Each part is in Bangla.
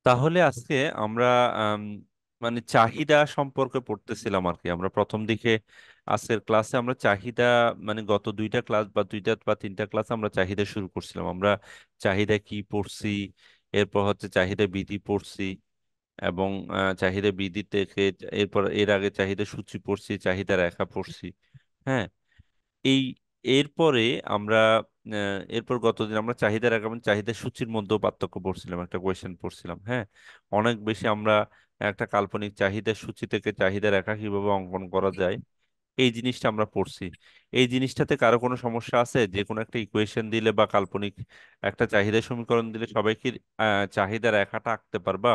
তাহলে আজকে আমরা আম, মানে চাহিদা সম্পর্কে পড়তেছিলাম আর কি। আমরা প্রথম দিকে আজকের ক্লাসে আমরা চাহিদা, মানে গত দুইটা ক্লাস বা দুইটা বা তিনটা ক্লাস আমরা চাহিদা শুরু করছিলাম। আমরা চাহিদা কি পড়ছি, এরপর হচ্ছে চাহিদা বিধি পড়ছি, এবং চাহিদা বিধি থেকে এরপর এর আগে চাহিদা সূচি পড়ছি, চাহিদা রেখা পড়ছি। হ্যাঁ, এই এরপরে আমরা এরপর গতদিন আমরা চাহিদা রাখা এবং চাহিদা সূচির মধ্যেও পার্থক্য পড়ছিলাম, একটা কোয়েশ্চেন পড়ছিলাম। হ্যাঁ, অনেক বেশি আমরা একটা কাল্পনিক চাহিদা সূচি থেকে চাহিদা রেখা কিভাবে অঙ্কন করা যায় এই জিনিসটা আমরা পড়ছি। এই জিনিসটাতে কারো কোনো সমস্যা আছে? যে কোনো একটা ইকুয়েশন দিলে বা কাল্পনিক একটা চাহিদা সমীকরণ দিলে সবাই কি চাহিদা রেখাটা আঁকতে পারবা?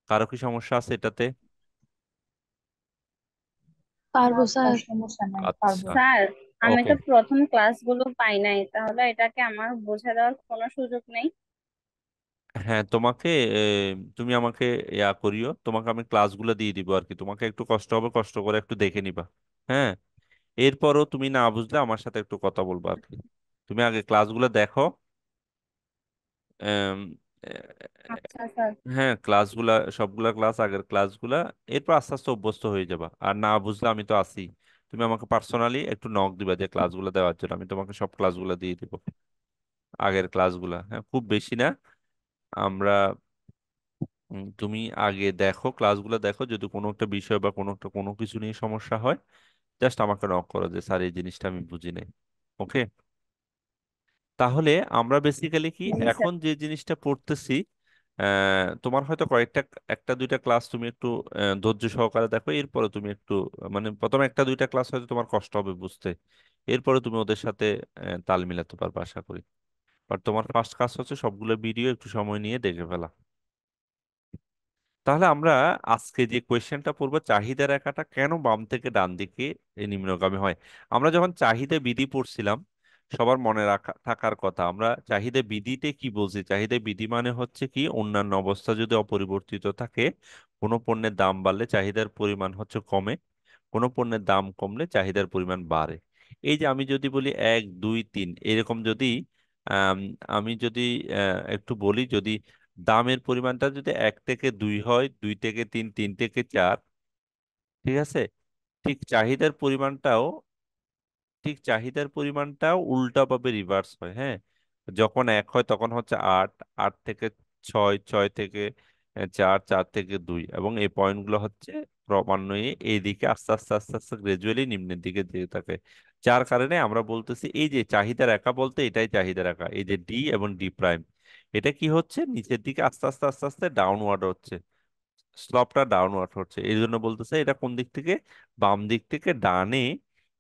কারো কি সমস্যা আছে এটাতে? না পারবো স্যার, স্যার। সমস্যা নাই, পারবো। আচ্ছা, স্যার, আমি ওকে। তো প্রথম ক্লাসগুলো পাই নাই, তাহলে এটাকে আমার বোঝা দেওয়ার কোনো সুযোগ নেই? হ্যাঁ, তোমাকে তুমি আমাকে করিও, তোমাকে আমি ক্লাসগুলো দিয়ে দিব আর কি। তোমাকে একটু কষ্ট হবে, কষ্ট করে একটু দেখে নিবা। হ্যাঁ, এরপরও তুমি না বুঝলে আমার সাথে একটু কথা বলবা আর কি। তুমি আগে ক্লাসগুলো দেখো। এম, আচ্ছা স্যার। হ্যাঁ, ক্লাসগুলা সবগুলা ক্লাস, আগের ক্লাসগুলা, এরপর আস্তে আস্তে অভ্যস্ত হয়ে যাবা। আর না বুঝলে আমি তো আছি, তুমি আমাকে পার্সোনালি একটু নক দিবা যে ক্লাসগুলো দেওয়ার জন্য, আমি তোমাকে সব ক্লাসগুলো দিয়ে দিব, আগের ক্লাসগুলা। হ্যাঁ, খুব বেশি না। আমরা তুমি আগে দেখো, ক্লাসগুলো দেখো, যদি কোনো একটা বিষয় বা কোনো কিছু নিয়ে সমস্যা হয় জাস্ট আমাকে নক করো যে স্যার এই জিনিসটা আমি বুঝি নাই। ওকে, তাহলে আমরা বেসিক্যালি কি জি স্যার। এখন যে জিনিসটা পড়তেছি, তোমার হয়তো কয়েকটা, একটা দুইটা ক্লাস তুমি একটু ধৈর্য সহকারে দেখো, এরপরে তুমি একটু মানে প্রথমে একটা দুইটা ক্লাস হয়তো তোমার কষ্ট হবে বুঝতে, এরপরে তুমি ওদের সাথে তাল মিলাতে পারবে আশা করি। আর তোমার ফার্স্ট কাজ হচ্ছে সবগুলো ভিডিও একটু সময় নিয়ে দেখে ফেলা। তাহলে আমরা আজকে যে কোয়েশ্চেনটা পড়বো, চাহিদা রেখাটা কেন বাম থেকে ডান দিকে নিম্নগামী হয়। আমরা যখন চাহিদা বিধি পড়ছিলাম, সবার মনে রাখা থাকার কথা, আমরা চাহিদা বিধিতে কি বলছি? চাহিদা বিধি মানে হচ্ছে কি, অন্যান্য অবস্থা যদি অপরিবর্তিত থাকে, কোনো পণ্যের দাম বাড়লে চাহিদার পরিমাণ হচ্ছে কমে, কোনো পণ্যের দাম কমলে চাহিদার পরিমাণ বাড়ে। এই যে আমি যদি বলি এক দুই তিন এরকম, যদি আম, আমি যদি একটু বলি, যদি দামের পরিমাণটা যদি এক থেকে দুই হয়, দুই থেকে তিন, তিন থেকে চার, ঠিক আছে, ঠিক চাহিদার পরিমাণটাও উল্টাভাবে রিভার্স হয়। হ্যাঁ, যখন এক হয় তখন হচ্ছে আট, আট থেকে ছয়, ছয় থেকে চার, চার থেকে দুই, এবং এই পয়েন্টগুলো হচ্ছে ক্রমান্বয়ে এইদিকে আস্তে আস্তে আস্তে আস্তে গ্রাজুয়ালি নিম্নের দিকে যেতে থাকে। যার কারণে আমরা বলতেছি এই যে চাহিদা রেখা বলতে এটাই চাহিদা রেখা, এই যে ডি এবং ডি প্রাইম, এটা কি হচ্ছে নিচের দিকে আস্তে আস্তে আস্তে আস্তে ডাউনওয়ার্ড হচ্ছে, স্লপটা ডাউনওয়ার্ড হচ্ছে। এই জন্য বলতেছে এটা কোন দিক থেকে, বাম দিক থেকে ডানে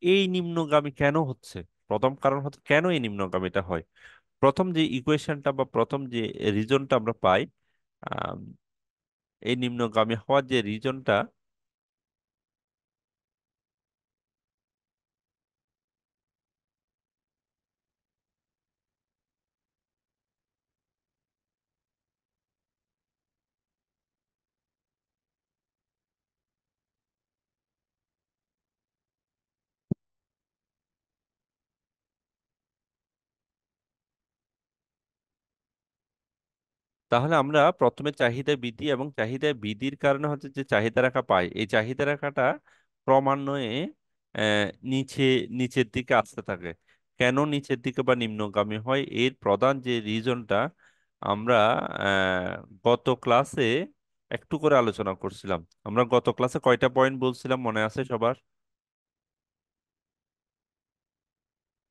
এই নিম্নগামী কেন হচ্ছে। প্রথম কারণ হচ্ছে কেন এই নিম্নগামীটা হয়। প্রথম যে ইকুয়েশনটা বা প্রথম যে রিজনটা আমরা পাই, আম, এই নিম্নগামী হওয়ার যে রিজনটা, তাহলে আমরা প্রথমে চাহিদা বৃদ্ধি এবং চাহিদা বৃদ্ধির কারণে হচ্ছে যে চাহিদা রেখা পাই, এই চাহিদা রেখাটা ক্রমান্বয়ে নিচে, নিচের দিকে আসতে থাকে। কেন নিচের দিকে বা নিম্নগামী হয়, এর প্রধান যে রিজনটা আমরা আহ, গত ক্লাসে একটু করে আলোচনা করছিলাম। আমরা গত ক্লাসে কয়টা পয়েন্ট বলছিলাম মনে আছে সবার?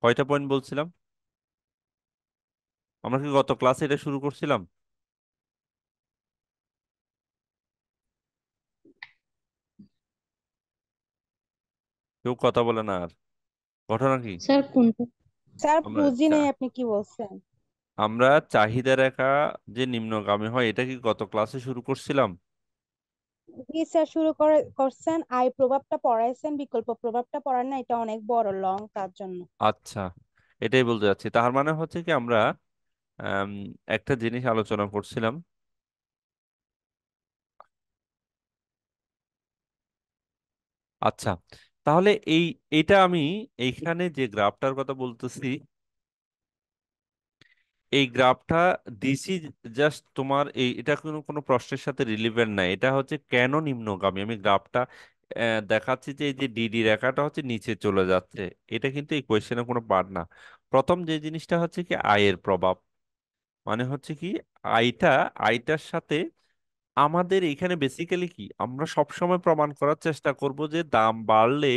কয়টা পয়েন্ট বলছিলাম? আমরা কি গত ক্লাসে এটা শুরু করছিলাম? কেউ কথা বলে না আর। ঘটনা কি? স্যার কোনটা? স্যার, আমরা বুঝি নাই আপনি কি বলছেন। আমরা চাহিদা রেখা যে নিম্নগামী হয় এটা কি গত ক্লাসে শুরু করছিলাম? জি স্যার, করছেন, আয় প্রভাবটা পড়াইছেন, বিকল্প প্রভাবটা পড়ান না, এটা অনেক বড় লং, তার জন্য। আচ্ছা, এটাই বলতে যাচ্ছি। তার মানে হচ্ছে কি আমরা আম, একটা জিনিস আলোচনা করছিলাম। আচ্ছা, তাহলে এইটা আমি এইখানে যে গ্রাফটার কথা বলতেছি, এই গ্রাফটা দিছি জাস্ট তোমার এটা কোনো কোনো প্রশ্নের সাথে রিলেভেন্ট না, এটা হচ্ছে কেন নিম্নগামী। আমি গ্রাফটা দেখাচ্ছি যে এই যে ডিডি রেখাটা হচ্ছে নিচে চলে যাচ্ছে, এটা কিন্তু এই কোয়েশ্চেনের কোনো পার্ট না। প্রথম যে জিনিসটা হচ্ছে কি আয়ের প্রভাব, মানে হচ্ছে কি আয়টা, আয়টার সাথে আমাদের এখানে বেসিক্যালি কি আমরা সবসময় প্রমাণ করার চেষ্টা করব যে দাম বাড়লে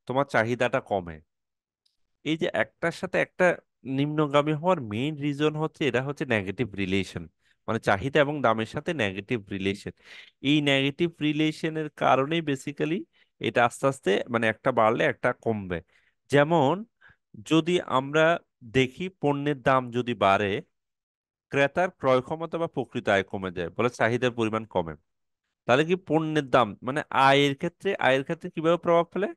তোমার চাহিদাটা কমে। এই যে একটার সাথে একটা নিম্নগামী হওয়ার মেইন রিজন হচ্ছে এটা হচ্ছে নেগেটিভ রিলেশন, মানে চাহিদা এবং দামের সাথে নেগেটিভ রিলেশন। এই নেগেটিভ রিলেশনের কারণেই বেসিক্যালি এটা আস্তে আস্তে মানে একটা বাড়লে একটা কমবে। যেমন যদি আমরা দেখি পণ্যের দাম যদি বাড়ে, ক্রেতার ক্রয় ক্ষমতা বা প্রকৃত আয় কমে যায়, বলে চাহিদার পরিমাণ কমে। তাহলে কি পণ্যের দাম মানে আয়ের ক্ষেত্রে কিভাবে প্রভাব ফেলে?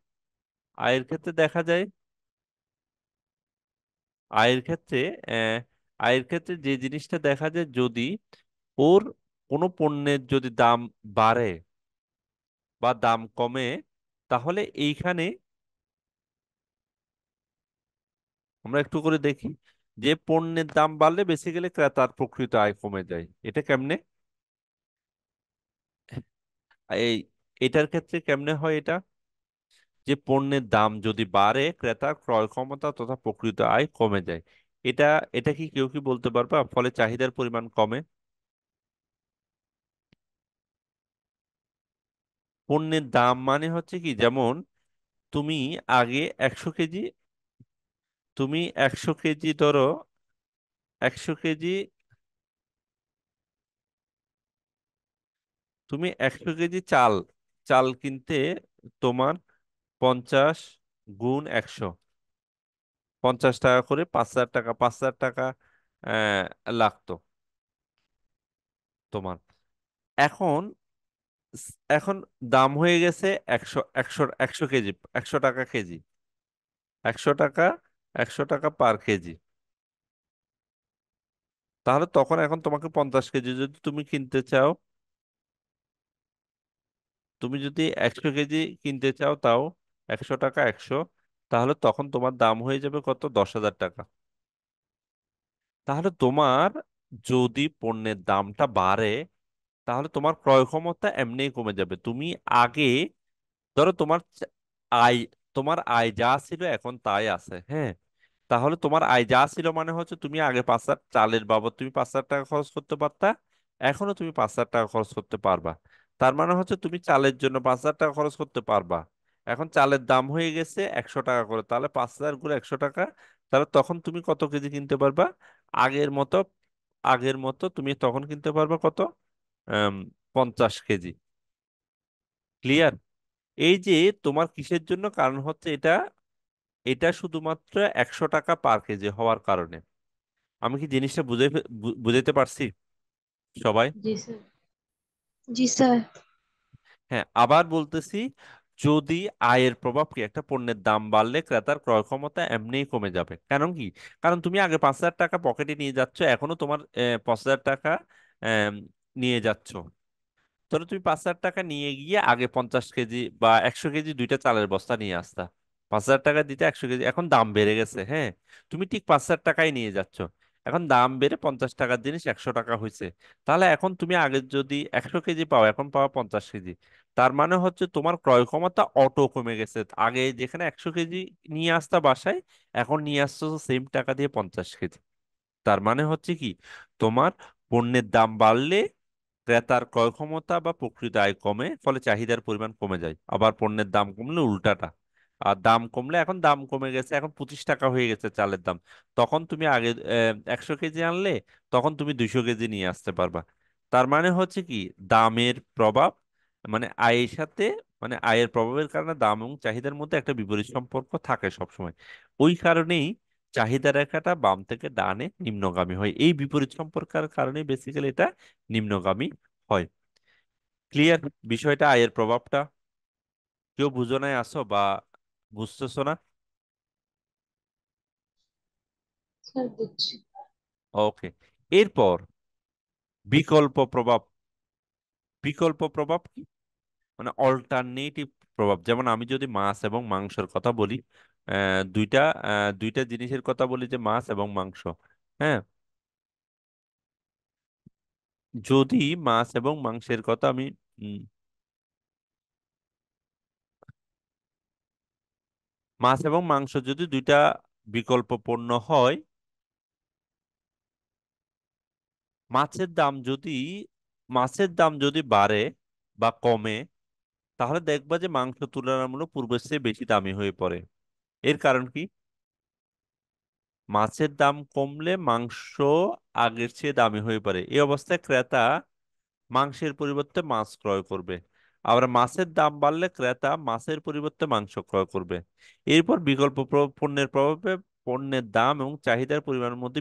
আয়ের ক্ষেত্রে দেখা যায়, আয়ের ক্ষেত্রে আহ, আয়ের ক্ষেত্রে যে জিনিসটা দেখা যায়, যদি ওর কোনো পণ্যের যদি দাম বাড়ে বা দাম কমে, তাহলে এইখানে আমরা একটু করে দেখি যে পণ্যের দাম বাড়লে বেসিক্যালি ক্রেতার প্রকৃত আয় কমে যায়। এটা কেমনে? এই এটার ক্ষেত্রে কেমনে হয় এটা, যে পণ্যের দাম যদি বাড়ে ক্রেতার ক্রয় ক্ষমতা তথা প্রকৃত আয় কমে যায়। এটা এটা কি কেউ কি বলতে পারবা? ফলে চাহিদার পরিমাণ কমে। পণ্যের দাম মানে হচ্ছে কি, যেমন তুমি আগে 100 কেজি, তুমি 100 কেজি ধরো, 100 কেজি, তুমি 100 কেজি চাল, চাল কিনতে তোমার 50 × 100, 50 টাকা করে 5,000 টাকা, 5,000 টাকা লাগতো তোমার। এখন এখন দাম হয়ে গেছে 100 100 100 কেজি, 100 টাকা কেজি, 100 টাকা, 100 টাকা পার কেজি। তাহলে তখন এখন তোমাকে 50 কেজি যদি তুমি কিনতে চাও, তুমি যদি 100 কেজি কিনতে চাও, তাও 100 টাকা 100, তাহলে তখন তোমার দাম হয়ে যাবে কত? 10,000 টাকা। তাহলে তোমার যদি পণ্যের দামটা বাড়ে, তাহলে তোমার ক্রয় ক্ষমতা এমনিই কমে যাবে। তুমি আগে ধরো আয়, তোমার আয় যা ছিল এখন তাই আছে, হ্যাঁ। তাহলে তোমার আয় যা ছিল মানে হচ্ছে তুমি আগে 5,000 চালের বাবদ তুমি 5,000 টাকা খরচ করতে পারতা, এখনো তুমি 5,000 টাকা খরচ করতে পারবা। তার মানে হচ্ছে তুমি চালের জন্য 5,000 টাকা খরচ করতে পারবা। এখন চালের দাম হয়ে গেছে 100 টাকা করে, তাহলে 5,000 × 100 টাকা, তাহলে তখন তুমি কত কেজি কিনতে পারবা? আগের মতো, আগের মতো তুমি তখন কিনতে পারবা কত? 50 কেজি। ক্লিয়ার? এই যে তোমার কিসের জন্য কারণ হচ্ছে এটা, এটা শুধুমাত্র 100 টাকা পার কেজি হওয়ার কারণে। আমি কি জিনিসটা বুঝাইতে পারছি সবাই? जी सर। जी सर। হ্যাঁ, আবার বলতেছি, যদি আয়ের প্রভাব কি, একটা পণ্যের দাম বাড়লে ক্রেতার ক্রয় ক্ষমতা এমনিই কমে যাবে। কারণ কি? কারণ তুমি আগে 5,000 টাকা পকেটে নিয়ে যাচ্ছ, এখনো তোমার 5,000 টাকা আম, নিয়ে যাচ্ছ। ধরো তুমি 5,000 টাকা নিয়ে গিয়ে আগে 50 কেজি বা 100 কেজি দুইটা চালের বস্তা নিয়ে আসতা, 5,000 টাকা দিতে 100 কেজি, এখন দাম বেড়ে গেছে, হ্যাঁ। তুমি ঠিক 5,000 টাকাই নিয়ে যাচ্ছ, এখন দাম বেড়ে 50 টাকার জিনিস 100 টাকা হয়েছে। তাহলে এখন তুমি আগে যদি 100 কেজি পাও, এখন পাওয়া 50 কেজি। তার মানে হচ্ছে তোমার ক্রয় ক্ষমতা অটো কমে গেছে। আগে যেখানে 100 কেজি নিয়ে আসতা বাসায়, এখন নিয়ে আসছো সেম টাকা দিয়ে 50 কেজি। তার মানে হচ্ছে কি, তোমার পণ্যের দাম বাড়লে ক্রেতার ক্রয় ক্ষমতা বা প্রকৃত আয় কমে, ফলে চাহিদার পরিমাণ কমে যায়। আবার পণ্যের দাম কমলে উল্টাটা, আর দাম কমলে, এখন দাম কমে গেছে, এখন 25 টাকা হয়ে গেছে চালের দাম, তখন তুমি আগে 100 কেজি আনলে, তখন তুমি 200 কেজি নিয়ে আসতে পারবা। তার মানে হচ্ছে কি, দামের প্রভাব মানে আয়ের সাথে, মানে আয়ের প্রভাবের কারণে দাম এবং চাহিদার মধ্যে একটা বিপরীত সম্পর্ক থাকে সবসময়। ওই কারণেই চাহিদা রেখাটা বাম থেকে ডানে নিম্নগামী হয়, এই বিপরীত সম্পর্কের কারণে বেসিক্যালি এটা নিম্নগামী হয়। ক্লিয়ার বিষয়টা, আয়ের প্রভাবটা? কেউ বুঝো নাই আসো বা বুঝতেছো না? सर बुझছি। ওকে। এরপর বিকল্প প্রভাব। বিকল্প প্রভাব কি? মানে অল্টারনেটিভ প্রভাব। যেমন আমি যদি মাছ এবং মাংসের কথা বলি, দুইটা জিনিসের কথা বলি, যে মাছ এবং মাংস, হ্যাঁ। যদি মাছ এবং মাংসের কথা আমি উম, মাছ এবং মাংস যদি দুইটা বিকল্প পণ্য হয়, মাছের দাম যদি মাছের দাম যদি বাড়ে বা কমে, তাহলে দেখবা যে মাংস তুলনামূলক পূর্বের চেয়ে বেশি দামি হয়ে পড়ে। এর কারণ কি? মাছের দাম কমলে মাংস আগের চেয়ে দামি হয়ে পড়ে। এই অবস্থায় ক্রেতা মাংসের পরিবর্তে মাছ ক্রয় করবে। আবার মাছের দাম বাড়লে ক্রেতা মাছের পরিবর্তে মাংস ক্রয় করবে। এরপর বিকল্প পণ্যের প্রভাবে পণ্যের দাম এবং চাহিদার পরিমাণের মধ্যে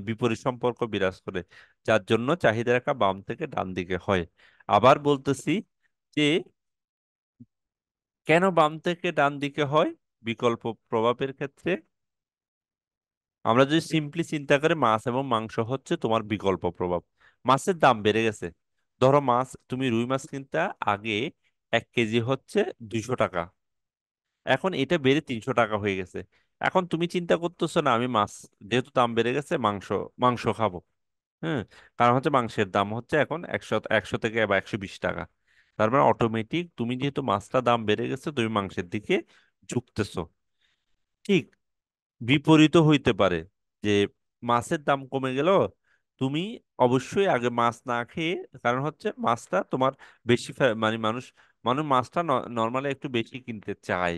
বিপরীত সম্পর্ক বিরাজ করে, যার জন্য চাহিদা রেখা বাম থেকে ডান দিকে হয়। আবার বলতেছি যে কেন বাম থেকে ডান দিকে হয় বিকল্প প্রভাবের ক্ষেত্রে। আমরা যদি সিম্পলি চিন্তা করি, মাছ এবং মাংস হচ্ছে তোমার বিকল্প প্রভাব। মাছের দাম বেড়ে গেছে। ধরো মাছ, তুমি রুই মাছ কিনতে আগে 1 কেজি হচ্ছে 200 টাকা, এখন এটা বেড়ে 300 টাকা হয়ে গেছে। এখন তুমি চিন্তা করতেছো না, আমি মাছ যেহেতু দাম বেড়ে গেছে, মাংস মাংস খাবো। হ্যাঁ, কারণ হচ্ছে মাংসের দাম হচ্ছে এখন 100 থেকে বা 120 টাকা। তার মানে অটোমেটিক তুমি যেহেতু মাছটা দাম বেড়ে গেছে, তুমি মাংসের দিকে ঝুঁকতেছো। ঠিক বিপরীত হইতে পারে যে মাছের দাম কমে গেল, তুমি অবশ্যই আগে মাছ না খেয়ে, কারণ হচ্ছে মাছটা তোমার বেশি মানে মানুষ মানুষ মাছটা নর্মালি একটু বেশি কিনতে চায়।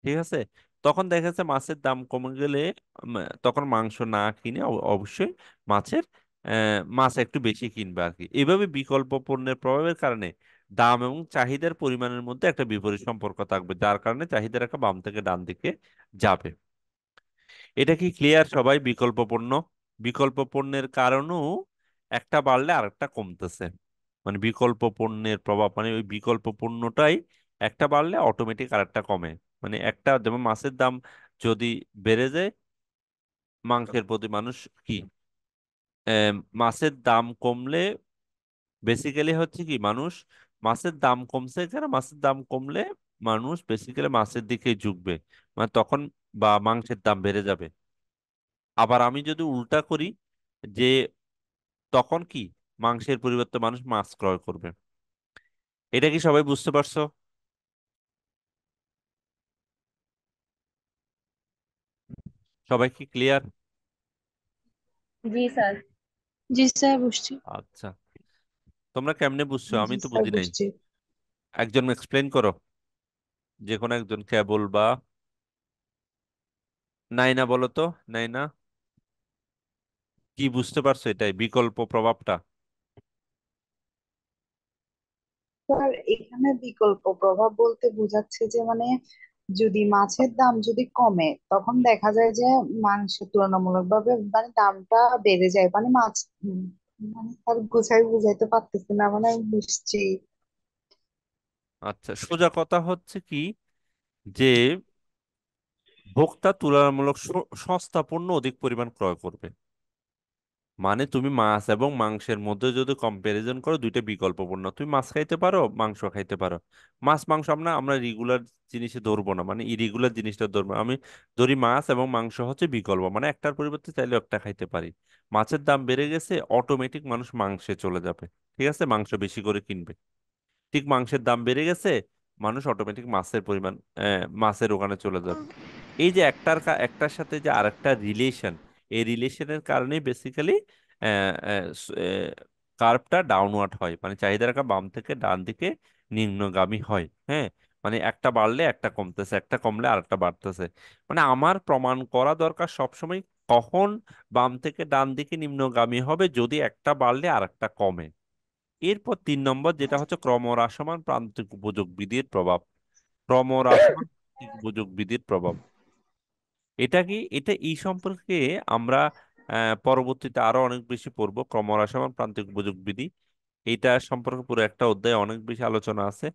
ঠিক আছে, তখন দেখা যাচ্ছে মাছের দাম কমে গেলে উম, তখন মাংস না কিনে অবশ্যই মাছের মাছ একটু বেশি কিনবে আর কি। এভাবে বিকল্প পণ্যের প্রভাবের কারণে দাম এবং চাহিদার পরিমাণের মধ্যে একটা বিপরীত সম্পর্ক থাকবে, যার কারণে চাহিদা রেখা বাম থেকে ডান দিকে যাবে। এটা কি ক্লিয়ার সবাই? বিকল্প পণ্য, বিকল্প পণ্যের কারণেও একটা বাড়লে আরেকটা কমতেছে। মানে বিকল্প পণ্যের প্রভাব মানে ওই বিকল্প পণ্যটাই একটা বাড়লে অটোমেটিক আরেকটা কমে। মানে একটা যেমন মাছের দাম যদি বেড়ে যায়, মাংসের প্রতি মানুষ কি মাছের দাম কমলে বেসিক্যালি হচ্ছে কি, মানুষ মাছের দাম কমছে কেন, মাছের দাম কমলে মানুষ বেসিক্যালি মাছের দিকে ঝুঁকবে, মানে তখন বা মাংসের দাম বেড়ে যাবে। আবার আমি যদি উল্টা করি, যে তখন কি মাংসের পরিবর্তে মানুষ মাছ ক্রয় করবে। এটা কি সবাই বুঝতে পারছো? সবাই কি ক্লিয়ার? জি স্যার। জি স্যার বুঝছি। আচ্ছা, তোমরা কেমনে বুঝছো? আমি জি তো স্যার বুঝি নাই। বুঝছি। একজন এক্সপ্লেন করো, যে কোনো একজন, কেবল বা নাইনা বলো তো। নাইনা, কি বুঝতে পারছো এটাই বিকল্প প্রভাবটা? স্যার এখানে বিকল্প প্রভাব বলতে বোঝাচ্ছে যে মানে যদি মাছের দাম যদি কমে তখন দেখা যায় যে মাংসের তুলনামূলকভাবে মানে দামটা বেড়ে যায় মানে মাছ মানে তার গোছাই বুঝাইতে পারতেছি না মানে আমি বুঝছি। আচ্ছা, সোজা কথা হচ্ছে কি, যে ভোক্তা তুলনামূলক সস্তা পণ্য অধিক পরিমাণ ক্রয় করবে। মানে তুমি মাছ এবং মাংসের মধ্যে যদি কম্পারিজন করো, দুইটা বিকল্প পণ্য, তুমি মাছ খাইতে পারো, মাংস খাইতে পারো। মাছ মাংস আমরা আমরা রেগুলার জিনিসে ধরবো না, মানে ইরেগুলার জিনিসটা ধরবো। আমি ধরি মাছ এবং মাংস হচ্ছে বিকল্প, মানে একটার পরিবর্তে চাইলে একটা খাইতে পারি। মাছের দাম বেড়ে গেছে, অটোমেটিক মানুষ মাংসে চলে যাবে। ঠিক আছে, মাংস বেশি করে কিনবে। ঠিক মাংসের দাম বেড়ে গেছে, মানুষ অটোমেটিক মাছের পরিমাণ মাছের ওখানে চলে যাবে। এই যে একটার সাথে যে আরেকটা রিলেশন, এই রিলেশনের কারণেই বেসিক্যালি কার্ভটা ডাউনওয়ার্ড হয়, মানে চাহিদা রাখা বাম থেকে ডান দিকে নিম্নগামী হয়। হ্যাঁ, মানে একটা বাড়লে একটা কমতেছে, একটা কমলে আরেকটা বাড়তেছে। মানে আমার প্রমাণ করা দরকার সবসময় কখন বাম থেকে ডান দিকে নিম্নগামী হবে, যদি একটা বাড়লে আরেকটা কমে। এরপর 3 নম্বর যেটা হচ্ছে ক্রমহ্রাসমান প্রান্তিক উপযোগ বিধির প্রভাব। ক্রমহ্রাসমান প্রান্তিক উপযোগ বিধির প্রভাব, এটা কি? এটা এই সম্পর্কে আমরা পরবর্তীতে আরো অনেক বেশি পড়বো, ক্রমহ্রাসমান প্রান্তিক উপযোগ বিধি। এইটা সম্পর্কে পুরো একটা অধ্যায়ে অনেক বেশি আলোচনা আছে।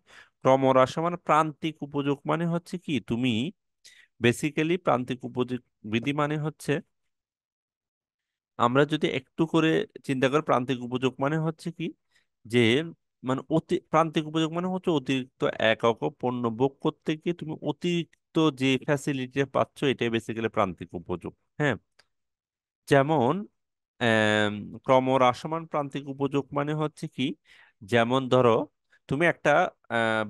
ক্রমহ্রাসমান প্রান্তিক উপযোগ মানে হচ্ছে কি, তুমি বেসিক্যালি প্রান্তিক উপযোগ বিধি মানে হচ্ছে, আমরা যদি একটু করে চিন্তা করি, প্রান্তিক উপযোগ মানে হচ্ছে কি, যে মানে প্রান্তিক উপযোগ মানে হচ্ছে অতিরিক্ত একক পণ্য ভোগ করতে গিয়ে তুমি অতিরিক্ত যে ফ্যাসিলিটি পাচ্ছ, এটাই বেসিক্যালি প্রান্তিক উপযোগ। হ্যাঁ, যেমন আম, ক্রমহ্রাসমান প্রান্তিক উপযোগ মানে হচ্ছে কি, যেমন ধরো তুমি একটা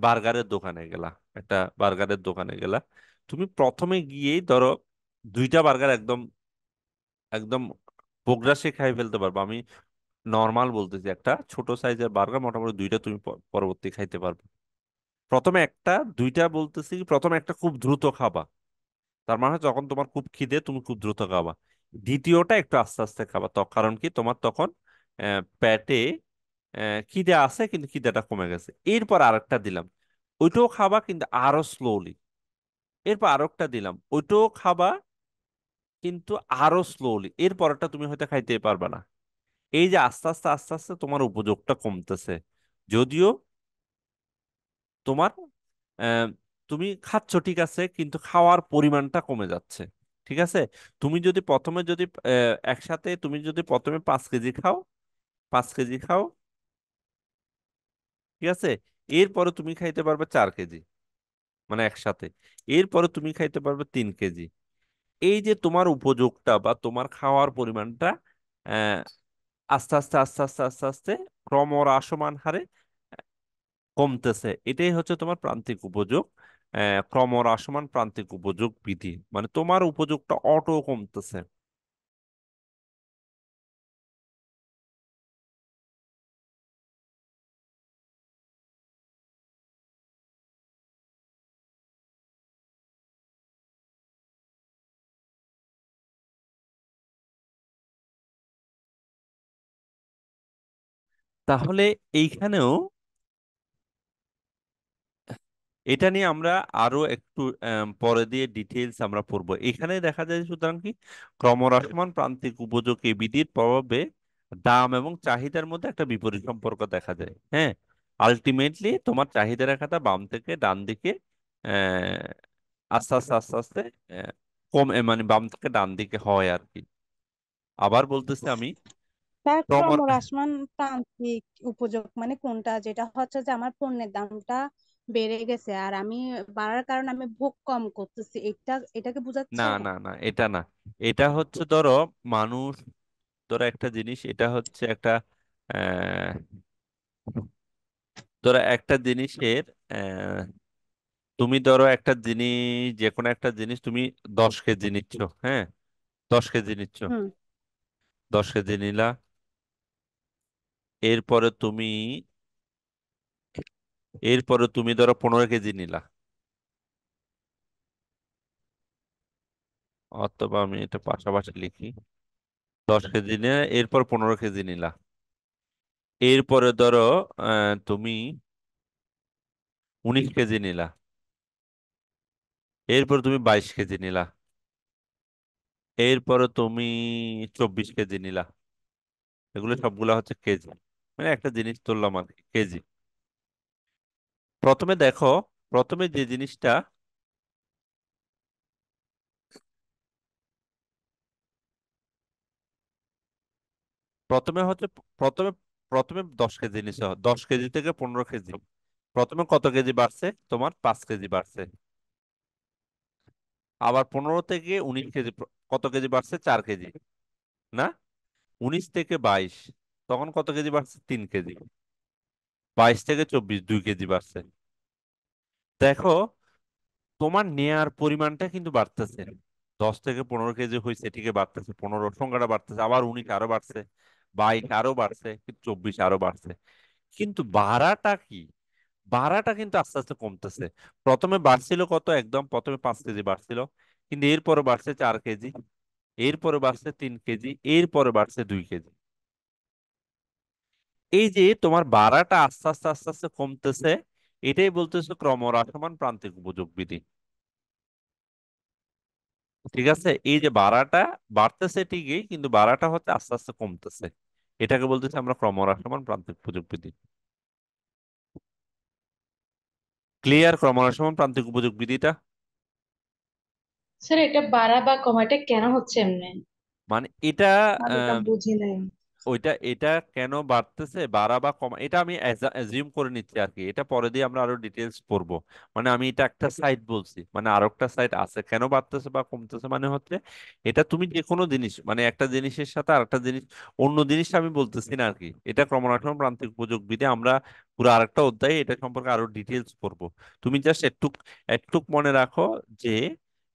বার্গারের দোকানে গেলা, একটা বার্গারের দোকানে গেলা, তুমি প্রথমে গিয়েই ধরো দুইটা বার্গার একদম একদম প্রোগ্রাসে খাই ফেলতে পারবো। আমি নর্মাল বলতেছি, একটা ছোট সাইজের বার্গার মোটামুটি দুইটা তুমি পরবর্তী খাইতে পারবে। প্রথমে একটা, দুইটা বলতেছি কি, প্রথমে একটা খুব দ্রুত খাবা, তার মানে যখন তোমার খুব খিদে তুমি খুব দ্রুত খাবা। দ্বিতীয়টা একটু আস্তে আস্তে খাবা, তো কারণ কি তোমার তখন পেটে খিদে আছে কিন্তু খিদেটা কমে গেছে। এরপর আরেকটা দিলাম, ওইটাও খাবা কিন্তু আরো স্লোলি। এরপর আরেকটা দিলাম, ওইটাও খাবা কিন্তু আরো স্লোলি। এরপরটা তুমি হয়তো খাইতে পারবে না। এই যে আস্তে আস্তে আস্তে আস্তে তোমার উপযোগটা কমতেছে, যদিও তোমার আহ, তুমি খাচ্ছ ঠিক আছে কিন্তু খাওয়ার পরিমাণটা কমে যাচ্ছে। ঠিক আছে, তুমি যদি প্রথমে যদি একসাথে তুমি যদি প্রথমে 5 কেজি খাও, 5 কেজি খাও, ঠিক আছে, এরপরে তুমি খাইতে পারবে 4 কেজি, মানে একসাথে। এরপরে তুমি খাইতে পারবে 3 কেজি। এই যে তোমার উপযোগটা বা তোমার খাওয়ার পরিমাণটা আহ, আস্তে আস্তে আস্তে আস্তে আস্তে আস্তে ক্রমহ্রাসমান হারে কমতেছে। এটাই হচ্ছে তোমার প্রান্তিক উপযোগ, ক্রমহ্রাসমান প্রান্তিক উপযোগ বিধি, মানে তোমার উপযোগটা অটো কমতেছে। তাহলে এইখানেও এটা নিয়ে আমরা আরো একটু পরে দিয়ে ডিটেইলস আমরা পড়বো। এখানে দেখা যায় সুতরাং কি, ক্রমহ্রাসমান প্রান্তিক উপযোগ এই বিধির প্রভাবে দাম এবং চাহিদার মধ্যে একটা বিপরীত সম্পর্ক দেখা যায়। হ্যাঁ, আলটিমেটলি তোমার চাহিদা রেখাটা বাম থেকে ডান দিকে আহ আস্তে আস্তে আস্তে আস্তে আহ, কম মানে বাম থেকে ডান দিকে হয় আর কি। আবার বলতেছি আমি, তার ক্রম ক্রমহ্রাসমান প্রান্তিক উপযোগ মানে কোনটা, যেটা হচ্ছে যে আমার পণ্যের দামটা বেড়ে গেছে আর আমি বাড়ার কারণে আমি ভোগ কম করতেছি, এটাকে না বোঝাচ্ছে? না না, এটা না। এটা হচ্ছে ধরো মানুষ, ধরো একটা জিনিস, এটা হচ্ছে একটা আহ ধরো একটা জিনিসের আহ তুমি ধরো একটা জিনিস, যে কোনো একটা জিনিস তুমি 10 কেজি নিচ্ছ। হ্যাঁ, 10 কেজি নিচ্ছ, হুম। 10 কেজি নিলা। এরপরে তুমি এরপরে তুমি ধরো 15 কেজি নিলা, অথবা আমি এটা পাশাপাশি লিখি, 10 কেজি নিয়ে এরপর 15 কেজি নিলা। এরপরে ধরো তুমি 19 কেজি নিলা। এরপর তুমি 22 কেজি নিলা। এরপরে তুমি 24 কেজি নিলা। এগুলো সবগুলা হচ্ছে কেজি, মানে একটা জিনিস তুললাম আর কি, কেজি। প্রথমে দেখো, প্রথমে যে জিনিসটা, প্রথমে হচ্ছে প্রথমে প্রথমে 10 কেজি নিছো, 10 কেজি থেকে 15 কেজি, প্রথমে কত কেজি বাড়ছে? তোমার 5 কেজি বাড়ছে। আবার 15 থেকে 19 কেজি কত কেজি বাড়ছে? 4 কেজি, না? 19 থেকে 22 তখন কত কেজি বাড়ছে? 3 কেজি। 22 থেকে 24 2 কেজি বাড়ছে। দেখো, তোমার নেয়ার পরিমাণটা কিন্তু বাড়তেছে। 10 থেকে 15 কেজি হয়েছে, ঠিকই বাড়তেছে, 15 সংখ্যাটা বাড়তেছে, আবার 19 আরো বাড়ছে, 22 আরো বাড়ছে, কিন্তু 24 আরো বাড়ছে। কিন্তু ভাড়াটা কি? ভাড়াটা কিন্তু আস্তে আস্তে কমতেছে। প্রথমে বাড়ছিল কত, একদম প্রথমে 5 কেজি বাড়ছিল, কিন্তু এরপরে বাড়ছে 4 কেজি, এরপরে বাড়ছে 3 কেজি, এরপরে বাড়ছে 2 কেজি। এই যে তোমার ভাড়াটা আস্তে আস্তে আস্তে আস্তে কমতেছে, এটাই বলতেছে ক্রমহ্রাসমান প্রান্তিক উপযোগ বিধি। ঠিক আছে, এই যে ভাড়াটা বাড়তেছে ঠিকই কিন্তু ভাড়াটা হচ্ছে আস্তে আস্তে কমতেছে, এটাকে বলতেছে আমরা ক্রমহ্রাসমান প্রান্তিক উপযোগ বিধি। ক্লিয়ার ক্রমহ্রাসমান প্রান্তিক উপযোগ বিধিটা? স্যার এটা বাড়া বা কমাটা কেন হচ্ছে এমনি? মানে এটা আর এটা বুঝি নাই। ওইটা এটা কেন বাড়তেছে, বাড়া বা কমা, এটা আমি অ্যাজিউম করে নিচ্ছি আর কি। এটা পরে দিয়ে আমরা আরো ডিটেলস পড়বো। মানে আমি এটা একটা সাইড বলছি, মানে আরো একটা সাইড আছে কেন বাড়তেছে বা কমতেছে। মানে হচ্ছে এটা তুমি যে কোনো জিনিস, মানে একটা জিনিসের সাথে আরেকটা জিনিস, অন্য জিনিসটা আমি বলতেছি না আর কি। এটা ক্রমনাগমন প্রান্তিক উপযোগ বিধি, আমরা পুরো আরেকটা অধ্যায়ে এটা সম্পর্কে আরো ডিটেলস পড়বো। তুমি জাস্ট একটু একটু মনে রাখো যে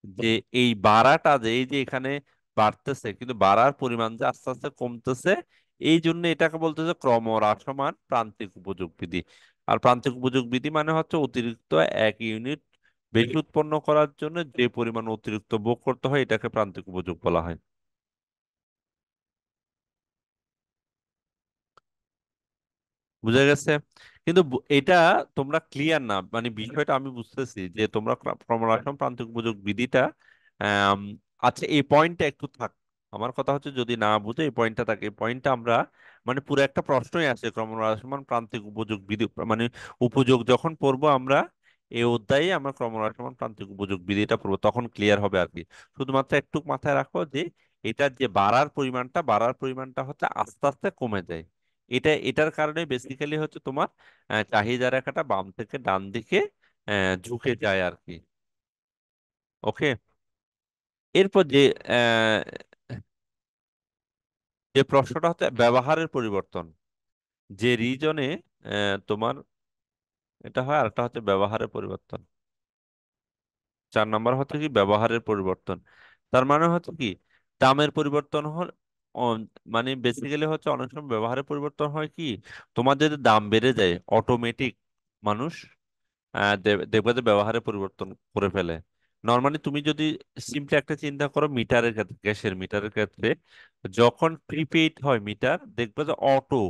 যে এই বাড়াটা, যে এই যে এখানে বাড়তেছে কিন্তু বাড়ার পরিমাণ যে আস্তে আস্তে কমতেছে, এই জন্য এটাকে বলতেছে ক্রমহ্রাসমান প্রান্তিক উপযোগ বিধি। আর প্রান্তিক উপযোগ বিধি মানে হচ্ছে অতিরিক্ত 1 ইউনিট বেশি উৎপন্ন করার জন্য যে পরিমাণ অতিরিক্ত ভোগ করতে হয়, এটাকে প্রান্তিক উপযোগ বলা হয়। বুঝা গেছে? কিন্তু এটা তোমরা ক্লিয়ার না, মানে বিষয়টা আমি বুঝতেছি যে তোমরা ক্রমহ্রাসমান প্রান্তিক উপযোগ বিধিটা আম, আচ্ছা এই পয়েন্টটা একটু থাক। আমার কথা হচ্ছে যদি না বুঝে এই পয়েন্টটা থাকে, এই পয়েন্টটা আমরা মানে পুরো একটা প্রশ্নই আছে ক্রমহ্রাসমান প্রান্তিক উপযোগ বিধি, মানে উপযোগ যখন পড়বো আমরা এই অধ্যায়ে আমরা ক্রমহ্রাসমান প্রান্তিক উপযোগ বিধিটা পড়বো, তখন ক্লিয়ার হবে আর কি। শুধুমাত্র একটু মাথায় রাখো যে এটার যে বাড়ার পরিমাণটা হচ্ছে আস্তে আস্তে কমে যায়। এটার কারণে বেসিক্যালি হচ্ছে তোমার চাহিদা রেখাটা বাম থেকে ডান দিকে ঝুঁকে যায় আর কি। ওকে। এরপর আহ, যে প্রশ্নটা হচ্ছে ব্যবহারের পরিবর্তন, যে রিজনে তোমার এটা হয়, আর একটা হচ্ছে ব্যবহারের পরিবর্তন। 4 নম্বর হচ্ছে কি ব্যবহারের পরিবর্তন। তার মানে হচ্ছে কি দামের পরিবর্তন হল, মানে বেসিক্যালি হচ্ছে অনেক সময় ব্যবহারের পরিবর্তন হয় কি, তোমার যদি দাম বেড়ে যায় অটোমেটিক মানুষ দেখবে যে ব্যবহারে পরিবর্তন করে ফেলে। নর্মালি তুমি যদি সিম্পলি একটা চিন্তা করো, মিটারের ক্ষেত্রে, গ্যাসের মিটারের ক্ষেত্রে যখন প্রিপেইড হয় মিটার, দেখবে যে অটো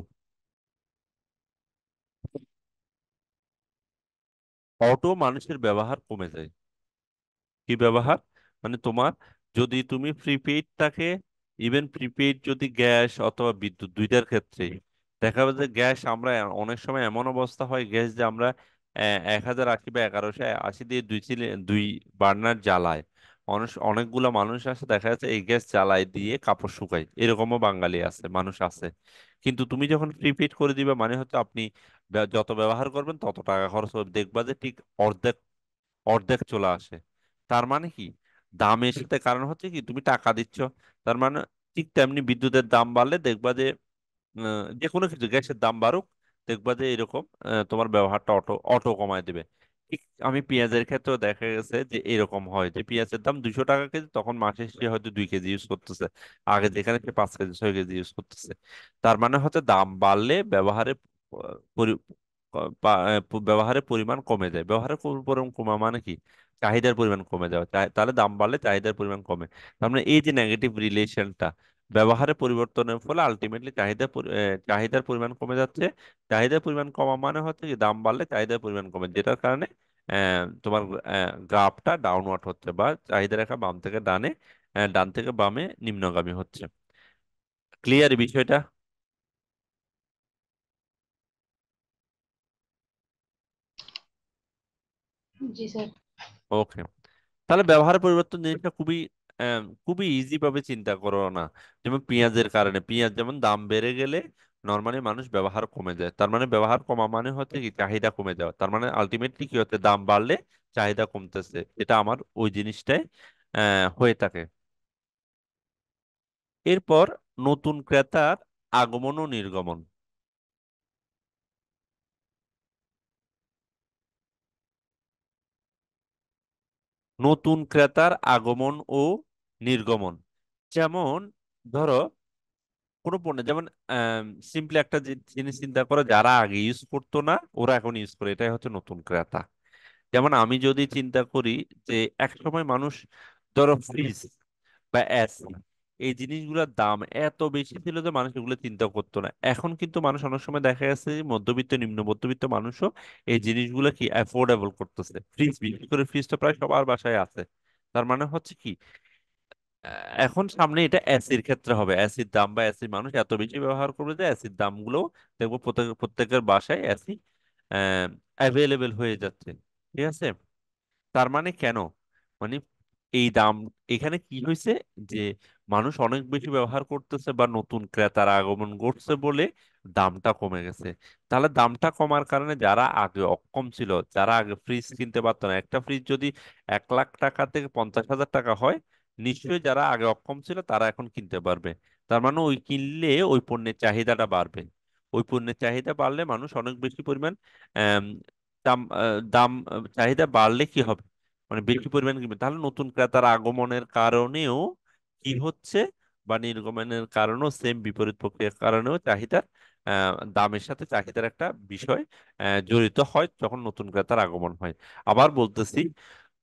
অটো মানুষের ব্যবহার কমে যায়। কি ব্যবহার, মানে তোমার যদি তুমি প্রিপেইডটাকে, ইভেন প্রিপেইড যদি গ্যাস অথবা বিদ্যুৎ দুইটার ক্ষেত্রে দেখা যাবে যে গ্যাস আমরা অনেক সময় এমন অবস্থা হয় গ্যাস যে আমরা 1080 বা 1180 দিয়ে দুই বার্নার জ্বালায়। অনেকগুলো মানুষ আছে দেখা যাচ্ছে এই গ্যাস জ্বালায় দিয়ে কাপড় শুকায়, এরকমও বাঙালি আছে, মানুষ আছে। কিন্তু তুমি যখন প্রিপেইড করে দিবে মানে হচ্ছে আপনি যত ব্যবহার করবেন তত টাকা খরচ হবে, দেখবা যে ঠিক অর্ধেক অর্ধেক চলে আসে। তার মানে কি দামের সাথে কারণ হচ্ছে কি তুমি টাকা দিচ্ছ। তার মানে ঠিক তেমনি বিদ্যুতের দাম বাড়লে দেখবা যে যে কোনো কিছু গ্যাসের দাম বাড়ুক, দেখবা যে এরকম তোমার ব্যবহারটা অটো অটো কমায় দেবে। ঠিক আমি পেঁয়াজের ক্ষেত্রেও দেখা গেছে যে এরকম হয় যে পেঁয়াজের দাম 200 টাকা কেজি, তখন মাসে সে হয়তো 2 কেজি ইউজ করতেছে, আগে যেখানে সে 5 কেজি 6 কেজি ইউজ করতেছে। তার মানে হচ্ছে দাম বাড়লে ব্যবহারের পরিমাণ কমে যায়। ব্যবহারের পরিমাণ কমা মানে কি চাহিদার পরিমাণ কমে যাওয়া, তাহলে দাম বাড়লে চাহিদার পরিমাণ কমে। তার মানে এই যে নেগেটিভ রিলেশনটা, ব্যবহারের পরিবর্তনের ফলে আলটিমেটলি চাহিদার পরিমাণ কমে যাচ্ছে। চাহিদার পরিমাণ কমা মানে হচ্ছে কি দাম বাড়লে চাহিদার পরিমাণ কমে, যেটার কারণে তোমার গ্রাফটা ডাউনওয়ার্ড হচ্ছে, বা চাহিদা রেখা বাম থেকে ডানে, ডান থেকে বামে নিম্নগামী হচ্ছে। ক্লিয়ার বিষয়টা? জি স্যার। ওকে। তাহলে ব্যবহার পরিবর্তন জিনিসটা খুবই ইজি ভাবে চিন্তা করো না। যেমন পেঁয়াজের কারণে, পেঁয়াজ যেমন দাম বেড়ে গেলে নর্মালি মানুষ ব্যবহার কমে যায়, তার মানে ব্যবহার কমা মানে হচ্ছে কি চাহিদা কমে যাওয়া, তার মানে আলটিমেটলি কি হচ্ছে দাম বাড়লে চাহিদা কমতেছে, এটা আমার ওই জিনিসটাই হয়ে থাকে। এরপর নতুন ক্রেতার আগমন ও নির্গমন। নতুন ক্রেতার আগমন ও নির্গমন, যেমন ধরো কোনো পণ্য, যেমন সিম্পলি একটা জিনিস চিন্তা করো, যারা আগে ইউজ করতো না ওরা এখন ইউজ করে, এটাই হচ্ছে নতুন ক্রেতা। যেমন আমি যদি চিন্তা করি যে এক সময় মানুষ, ধরো ফ্রিজ বা এসি, এই জিনিসগুলোর দাম এত বেশি ছিল যে মানুষ এগুলো চিন্তা করতো না। এখন কিন্তু মানুষ অনেক সময় দেখা গেছে যে মধ্যবিত্ত নিম্ন মধ্যবিত্ত মানুষও এই জিনিসগুলো কি অ্যাফোর্ডেবল করতেছে। ফ্রিজ, বিশেষ করে ফ্রিজ তো প্রায় সবার বাসায় আছে। তার মানে হচ্ছে কি এখন সামনে এটা অ্যাসির ক্ষেত্রে হবে, অ্যাসির দাম বা অ্যাসিড মানুষ এত বেশি ব্যবহার করবে যে অ্যাসির দামগুলো দেখবো প্রত্যেকের বাসায় অ্যাসি অ্যাভেলেবেল হয়ে যাচ্ছে। ঠিক আছে? তার মানে কেন, মানে এই দাম, এখানে কি হয়েছে যে মানুষ অনেক বেশি ব্যবহার করতেছে বা নতুন ক্রেতার আগমন ঘটছে বলে দামটা কমে গেছে। তাহলে দামটা কমার কারণে যারা আগে অক্ষম ছিল, যারা আগে ফ্রিজ কিনতে পারতো না, একটা ফ্রিজ যদি 1 লাখ টাকা থেকে 50,000 টাকা হয়, নিশ্চয়ই যারা আগে অক্ষম ছিল তারা এখন কিনতে পারবে। তার মানে ওই কিনলে ওই পণ্যের চাহিদাটা বাড়বে। ওই পণ্যের চাহিদা বাড়লে মানুষ অনেক বেশি পরিমাণ আম, চাহিদা বাড়লে কি হবে, মানে বেশি পরিমাণ কিনবে, তাহলে নতুন ক্রেতার আগমনের কারণেও কি হচ্ছে, বা নির্গমনের কারণেও সেম বিপরীত প্রক্রিয়ার কারণেও চাহিদার দামের সাথে চাহিদার একটা বিষয় জড়িত হয় যখন নতুন ক্রেতার আগমন হয়। আবার বলতেছি,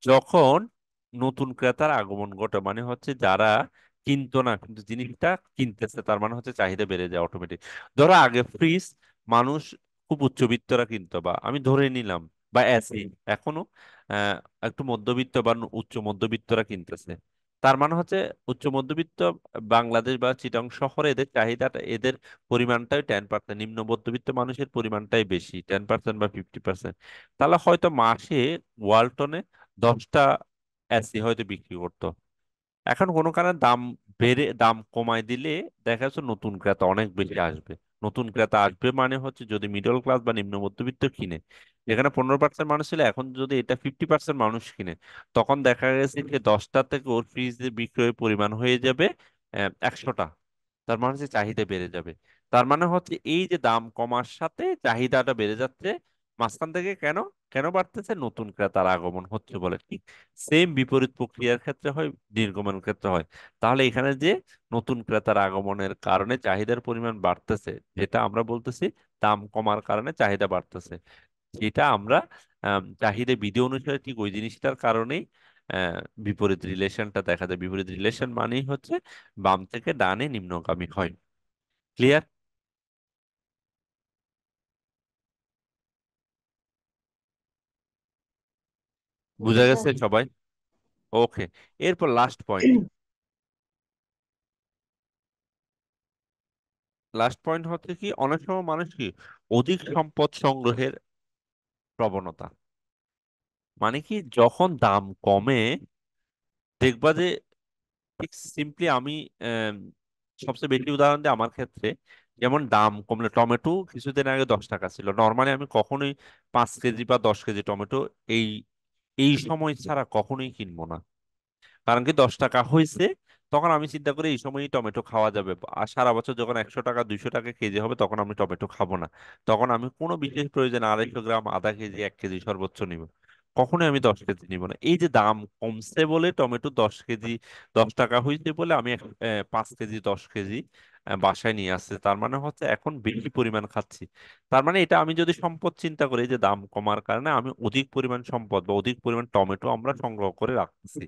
যখন নতুন ক্রেতার আগমন ঘটে মানে হচ্ছে যারা কিনতো না কিন্তু জিনিসটা কিনতেছে, তার মানে হচ্ছে চাহিদা বেড়ে যায় অটোমেটিক। ধরো আগে ফ্রিজ মানুষ খুব উচ্চবিত্তরা কিনতো, বা আমি ধরে নিলাম, বা এসি এখনো আহ, একটু মধ্যবিত্ত বা উচ্চ মধ্যবিত্তরা কিনতেছে। তার মানে হচ্ছে উচ্চ মধ্যবিত্ত বাংলাদেশ বা চিটাং শহরে এদের চাহিদাটা, এদের পরিমাণটাই 10%, নিম্ন মধ্যবিত্ত মানুষের পরিমাণটাই বেশি, 10% বা 50%। তাহলে হয়তো মাসে ওয়ালটনে 10টা এসি হয়তো বিক্রি করতো। এখন কোনো কারণে দাম বেড়ে দাম কমায় দিলে দেখা যাচ্ছে নতুন ক্রেতা অনেক বেশি আসবে। নতুন ক্রেতা আসবে মানে হচ্ছে যদি মিডল ক্লাস বা নিম্ন মধ্যবিত্ত কিনে, যেখানে 15% মানুষ ছিল, এখন যদি এটা 50% মানুষ কিনে, তখন দেখা গেছে যে 10টা থেকে ওর ফ্রিজে বিক্রয়ের পরিমাণ হয়ে যাবে 100টা। তার মানে হচ্ছে চাহিদা বেড়ে যাবে। তার মানে হচ্ছে এই যে দাম কমার সাথে চাহিদাটা বেড়ে যাচ্ছে, মাঝখান থেকে কেন কেন বাড়তেছে, নতুন ক্রেতার আগমন হচ্ছে বলে। ঠিক সেম বিপরীত প্রক্রিয়ার ক্ষেত্রে হয়, নির্গমনের ক্ষেত্রে হয়। তাহলে এখানে যে নতুন ক্রেতার আগমনের কারণে চাহিদার পরিমাণ বাড়তেছে, যেটা আমরা বলতেছি দাম কমার কারণে চাহিদা বাড়তেছে, যেটা আমরা চাহিদা বিধি অনুসারে ঠিক ওই জিনিসটার কারণেই আহ, বিপরীত রিলেশনটা দেখা যায়। বিপরীত রিলেশন মানেই হচ্ছে বাম থেকে ডানে নিম্নগামী হয়। ক্লিয়ার? জি বুঝা স্যার। গেছে সবাই? ওকে। এরপর লাস্ট পয়েন্ট। লাস্ট পয়েন্ট হচ্ছে কি, অনেক সময় মানুষ কি অধিক সম্পদ সংগ্রহের প্রবণতা, মানে কি যখন দাম কমে দেখবা যে, ঠিক সিম্পলি আমি আম, সবচেয়ে বেশি উদাহরণ দিই আমার ক্ষেত্রে। যেমন দাম কমলে টমেটো কিছুদিন আগে 10 টাকা ছিল, নর্মালি আমি কখনোই 5 কেজি বা 10 কেজি টমেটো এই এই সময় ছাড়া কখনোই কিনবো না। কারণ কি 10 টাকা হয়েছে, তখন আমি চিন্তা করি এই সময়ই টমেটো খাওয়া যাবে। আর সারা বছর যখন 100 টাকা 200 টাকা কেজি হবে তখন আমি টমেটো খাবো না। তখন আমি কোনো বিশেষ প্রয়োজনে 250 গ্রাম, আধা কেজি, 1 কেজি সর্বোচ্চ নিব। কখনোই আমি 10 কেজি নিব না। এই যে দাম কমছে বলে টমেটো 10 কেজি 10 টাকা হয়েছে বলে আমি 5 কেজি 10 কেজি বাসায় নিয়ে আসছে, তার মানে হচ্ছে এখন বেশি পরিমাণ খাচ্ছি। তার মানে এটা আমি যদি সম্পদ চিন্তা করি যে দাম কমার কারণে আমি অধিক পরিমাণ সম্পদ বা অধিক পরিমাণ টমেটো আমরা সংগ্রহ করে রাখতেছি।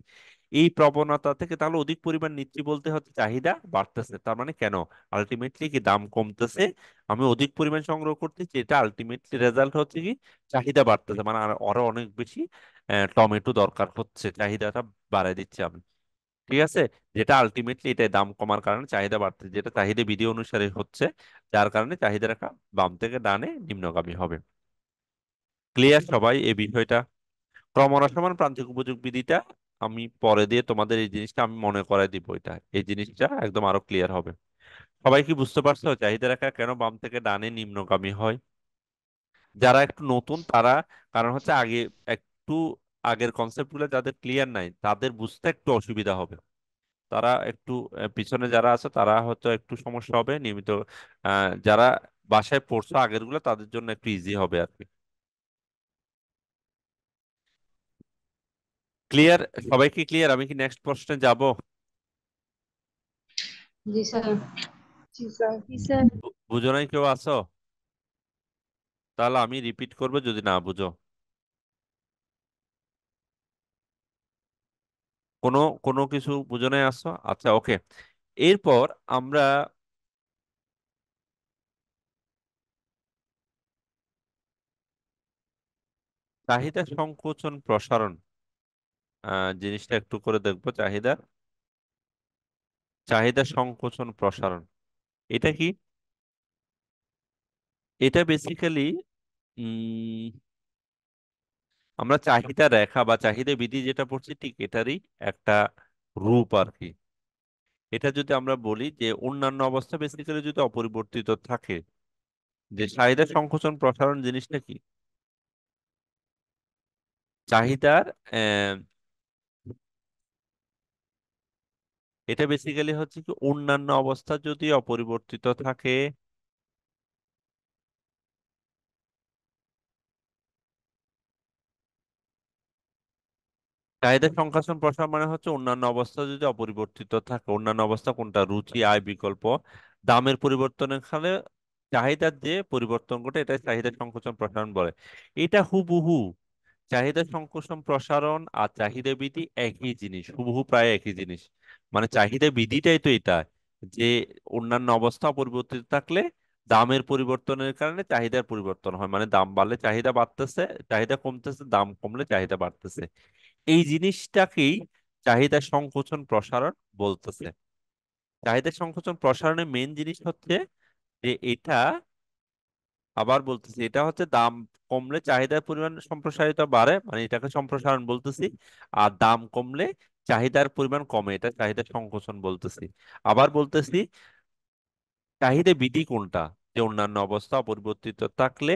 এই প্রবণতা থেকে তাহলে অধিক পরিমাণ নিচ্ছি বলতে হচ্ছে চাহিদা বাড়তেছে। তার মানে কেন, আলটিমেটলি কি দাম কমতেছে, আমি অধিক পরিমাণ সংগ্রহ করতেছি, এটা আলটিমেটলি রেজাল্ট হচ্ছে কি চাহিদা বাড়তেছে, মানে আরো অনেক বেশি টমেটো দরকার হচ্ছে, চাহিদাটা বাড়ায় দিচ্ছে আমি। ঠিক আছে? যেটা আলটিমেটলি এটা দাম কমার কারণে চাহিদা বাড়তেছে, যেটা চাহিদা বিধি অনুসারে হচ্ছে, যার কারণে চাহিদা রাখা বাম থেকে ডানে নিম্নগামী হবে। ক্লিয়ার সবাই এই বিষয়টা? ক্রমহ্রাসমান প্রান্তিক উপযোগ বিধিটা আমি পরে দিয়ে তোমাদের এই জিনিসটা আমি মনে করাই দিব, এটা এই জিনিসটা একদম আরো ক্লিয়ার হবে। সবাই কি বুঝতে পারছো চাহিদা রেখা কেন বাম থেকে ডানে নিম্নগামী হয়? যারা একটু নতুন তারা, কারণ হচ্ছে আগে একটু আগের কনসেপ্ট গুলো যাদের ক্লিয়ার নাই তাদের বুঝতে একটু অসুবিধা হবে। তারা একটু পিছনে যারা আছে তারা হয়তো একটু সমস্যা হবে, নিয়মিত যারা বাসায় পড়ছো আগের গুলো তাদের জন্য একটু ইজি হবে আর কি। ক্লিয়ার? সবাই কি ক্লিয়ার? আমি কি নেক্সট প্রশ্নে যাব? জি স্যার। জি স্যার। জি স্যার। বুঝো নাই কেউ আছো? তাহলে আমি রিপিট করবো যদি না বুঝো। কোনো কোনো কিছু বুঝো নাই আসছো? আচ্ছা, ওকে। এরপর আমরা চাহিদা সংকোচন প্রসারণ জিনিসটা একটু করে দেখবো। চাহিদা চাহিদা সংকোচন প্রসারণ এটা কি? এটা বেসিক্যালি আমরা চাহিদা রেখা বা চাহিদা বিধি যেটা পড়ছি ঠিক এটারই একটা রূপ আর কি। এটা যদি আমরা বলি যে অন্যান্য অবস্থা বেসিক্যালি যদি অপরিবর্তিত থাকে, যে চাহিদা সংকোচন প্রসারণ জিনিসটা কি? চাহিদার আহ, এটা বেসিক্যালি হচ্ছে কি অন্যান্য অবস্থা যদি অপরিবর্তিত থাকে, চাহিদা সংকোচন প্রসারণ মানে হচ্ছে অন্যান্য অবস্থা যদি অপরিবর্তিত থাকে। অন্যান্য অবস্থা কোনটা? রুচি, আয়, বিকল্প, দামের পরিবর্তনের ফলে চাহিদার যে পরিবর্তন ঘটে এটা চাহিদা সংকোচন প্রসারণ বলে। এটা হুবহু চাহিদা সংকোচন প্রসারণ আর চাহিদা বৃদ্ধি একই জিনিস, হুবহু প্রায় একই জিনিস। মানে চাহিদা বৃদ্ধিটাই তো এটা, যে অন্যান্য অবস্থা অপরিবর্তিত থাকলে দামের পরিবর্তনের কারণে চাহিদার পরিবর্তন হয়, মানে দাম বাড়লে চাহিদা বাড়তেছে, চাহিদা কমতেছে, দাম কমলে চাহিদা বাড়তেছে। এই জিনিসটাকেই চাহিদা সংকোচন প্রসারণ বলতেছে। চাহিদা সংকোচন প্রসারণের মেন জিনিস হচ্ছে যে এটা, আবার বলতেছি, এটা হচ্ছে দাম কমলে চাহিদার পরিমাণ সম্প্রসারিত বাড়ে, মানে এটাকে সম্প্রসারণ বলতেছি। আর দাম কমলে চাহিদার পরিমাণ কমে, এটা চাহিদা সংকোচন বলতেছি। আবার বলতেছি, চাহিদা বৃদ্ধি কোনটা? যে অন্যান্য অবস্থা অপরিবর্তিত থাকলে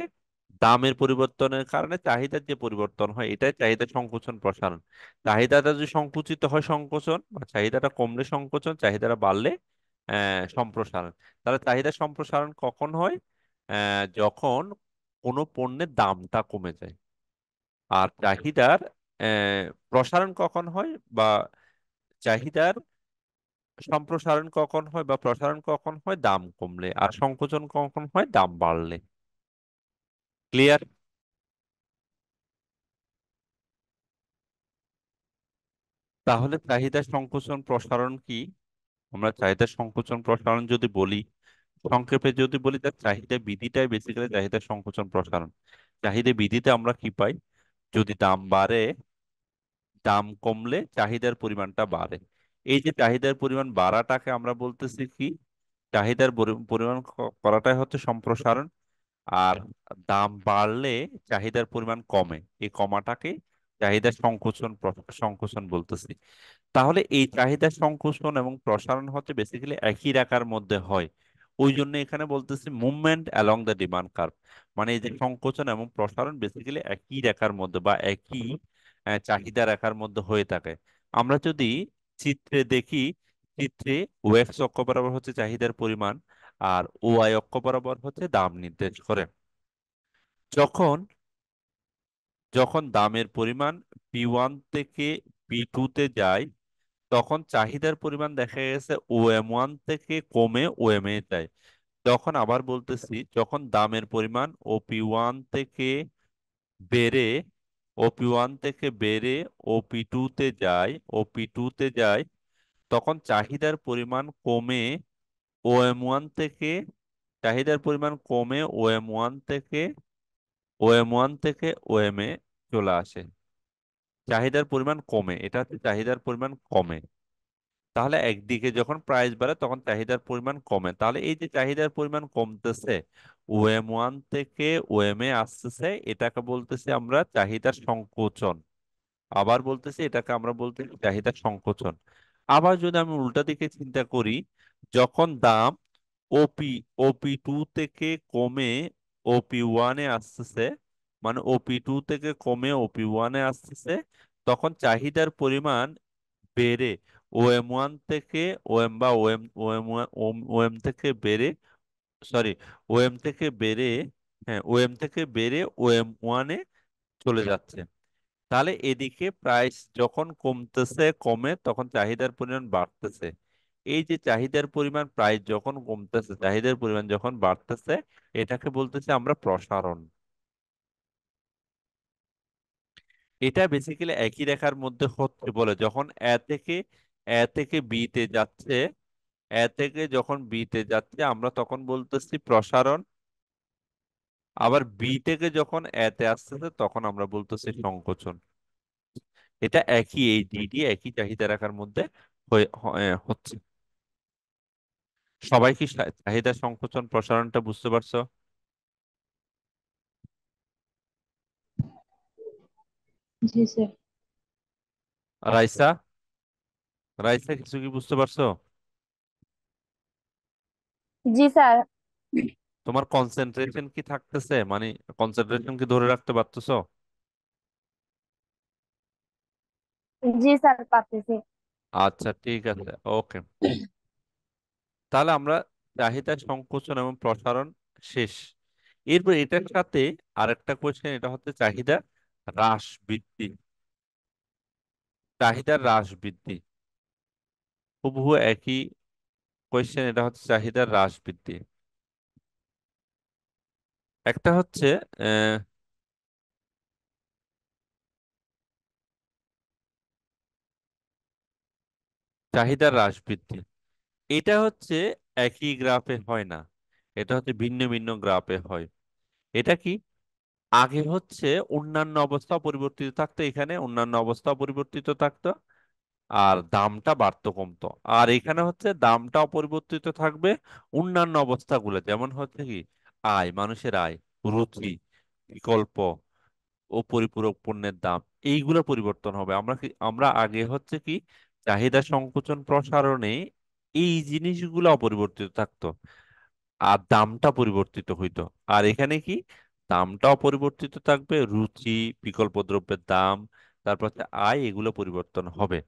দামের পরিবর্তনের কারণে চাহিদার যে পরিবর্তন হয় এটাই চাহিদা সংকোচন প্রসারণ। চাহিদাটা যদি সংকুচিত হয় সংকোচন, বা চাহিদাটা কমলে সংকোচন, চাহিদাটা বাড়লে সম্প্রসারণ। তাহলে চাহিদা সম্প্রসারণ কখন হয়? যখন কোনো পণ্যের দামটা কমে যায়। আর চাহিদার প্রসারণ কখন হয়, বা চাহিদার সম্প্রসারণ কখন হয় বা প্রসারণ কখন হয়? দাম কমলে। আর সংকোচন কখন হয়? দাম বাড়লে। ক্লিয়ার? তাহলে চাহিদা সংকোচন প্রসারণ কি? আমরা চাহিদা সংকোচন প্রসারণ যদি বলি, সংক্ষেপে যদি বলি, তার চাহিদা বৃদ্ধিটাই বেসিক্যালি চাহিদা সংকোচন প্রসারণ। চাহিদা বৃদ্ধিতে আমরা কি পাই? যদি দাম বাড়ে, দাম কমলে চাহিদার পরিমাণটা বাড়ে। এই যে চাহিদার পরিমাণ বাড়াটাকে আমরা বলতেছি কি? চাহিদার পরিমাণ করাটাই হচ্ছে সম্প্রসারণ। আর দাম বাড়লে চাহিদার পরিমাণ কমে, এই কমাটাকে চাহিদা সংকোচন সংকোচন বলতেছি। তাহলে এই চাহিদা সংকোচন এবং প্রসারণ হচ্ছে বেসিক্যালি একই রেখার মধ্যে হয়। ওই জন্য এখানে বলতেছি movement along the demand curve. মানে এই যে সংকোচন এবং প্রসারণ বেসিক্যালি একই রেখার মধ্যে বা একই চাহিদা রেখার মধ্যে হয়ে থাকে। আমরা যদি চিত্রে দেখি, চিত্রে ওএক্স অক্ষ বরাবর হচ্ছে চাহিদার পরিমাণ, আর ওয়াই অক্ষ বরাবর হচ্ছে দাম নির্দেশ করে। যখন যখন দামের পরিমাণ পি1 থেকে পি2 তে যায়, তখন চাহিদার পরিমাণ দেখা গেছে ওএম1 থেকে কমে ওএম এ যায়। তখন আবার বলতেছি, যখন দামের পরিমাণ ওপি1 থেকে বেড়ে ওপি1 থেকে বেড়ে ওপি2 তে যায়, ওপি2 তে যায়, তখন চাহিদার পরিমাণ কমে ওএম1 থেকে, চাহিদার পরিমাণ কমে ওএম1 থেকে, ওএম1 থেকে ওএম এ চলে আসে। চাহিদার পরিমাণ কমে, এটা হচ্ছে চাহিদার পরিমাণ কমে। তাহলে একদিকে যখন প্রাইস বাড়ে তখন চাহিদার পরিমাণ কমে। তাহলে এই যে চাহিদার পরিমাণ কমতেছে, ওএম1 থেকে ওএম এ আসতেছে, এটাকে বলতেছি আমরা চাহিদার সংকোচন। আবার বলতেছি, এটাকে আমরা বলতেছি চাহিদার সংকোচন। আবার যদি আমি উল্টা দিকে চিন্তা করি, যখন দাম ওপি ওপি2 থেকে কমে ওপি1 এ আসতেছে, মানে ওপি2 থেকে কমে ওপি1 এ আসতেছে, তখন চাহিদার পরিমাণ বেড়ে ওএম1 থেকে ওএম বা ওএম ওএম ওএম থেকে বেড়ে, সরি, ওএম থেকে বেড়ে, হ্যাঁ, ওএম থেকে বেড়ে ওএম1 এ চলে যাচ্ছে। তাহলে এদিকে প্রাইস যখন কমতেছে কমে, তখন চাহিদার পরিমাণ বাড়তেছে। এই যে চাহিদার পরিমাণ, প্রাইস যখন কমতেছে চাহিদার পরিমাণ যখন বাড়তেছে, এটাকে বলতেছে আমরা প্রসারণ। এটা বেসিক্যালি একই রেখার মধ্যে হচ্ছে বলে, যখন এ থেকে বি তে যাচ্ছে, এ থেকে যখন বি তে যাচ্ছে আমরা তখন বলতেছি প্রসারণ। আবার বি থেকে যখন এ তে আসতেছে তখন আমরা বলতেছি সংকোচন। এটা একই, এই ডিডি একই চাহিদা রেখার মধ্যে হচ্ছে। সবাই কি চাহিদা সংকোচন প্রসারণটা বুঝতে পারছো? জি স্যার। রাইসা, রাইসা কিছু কি বুঝতে পারছো? জি স্যার। তোমার কনসেন্ট্রেশন কি থাকতেছে, মানে কনসেন্ট্রেশন কি ধরে রাখতে পারতেছো? জি স্যার, পাচ্ছি। আচ্ছা ঠিক আছে, ওকে। তাহলে আমরা চাহিদা সংকোচন এবং প্রসারণ শেষ। এরপর এটার সাথে আরেকটা কোয়েশ্চেন, এটা হচ্ছে চাহিদা হ্রাস বৃদ্ধি। চাহিদার হ্রাস বৃদ্ধি হুবহু একই কোয়েশ্চেন, এটা হচ্ছে চাহিদার হ্রাস বৃদ্ধি। একটা হচ্ছে আহ, চাহিদার হ্রাস বৃদ্ধি, এটা হচ্ছে একই গ্রাফে হয় না, এটা হচ্ছে ভিন্ন ভিন্ন গ্রাফে হয়। এটা কি, আগে হচ্ছে অন্যান্য অবস্থা পরিবর্তিত থাকতো, এখানে অন্যান্য অবস্থা পরিবর্তিত থাকতো আর দামটা বাড়তো কমতো। আর এখানে হচ্ছে দামটা অপরিবর্তিত থাকবে, অন্যান্য অবস্থাগুলো যেমন হচ্ছে কি আয়, মানুষের আয়, রুচি, বিকল্প ও পরিপূরক পণ্যের দাম, এইগুলো পরিবর্তন হবে। আমরা আগে হচ্ছে কি চাহিদা সংকোচন প্রসারণে এই জিনিসগুলো অপরিবর্তিত থাকতো আর দামটা পরিবর্তিত হইতো। আর এখানে কি দামটা অপরিবর্তিত থাকবে, রুচি, বিকল্প দ্রব্যের দাম, তারপর হচ্ছে আয়, এগুলো পরিবর্তন হবে।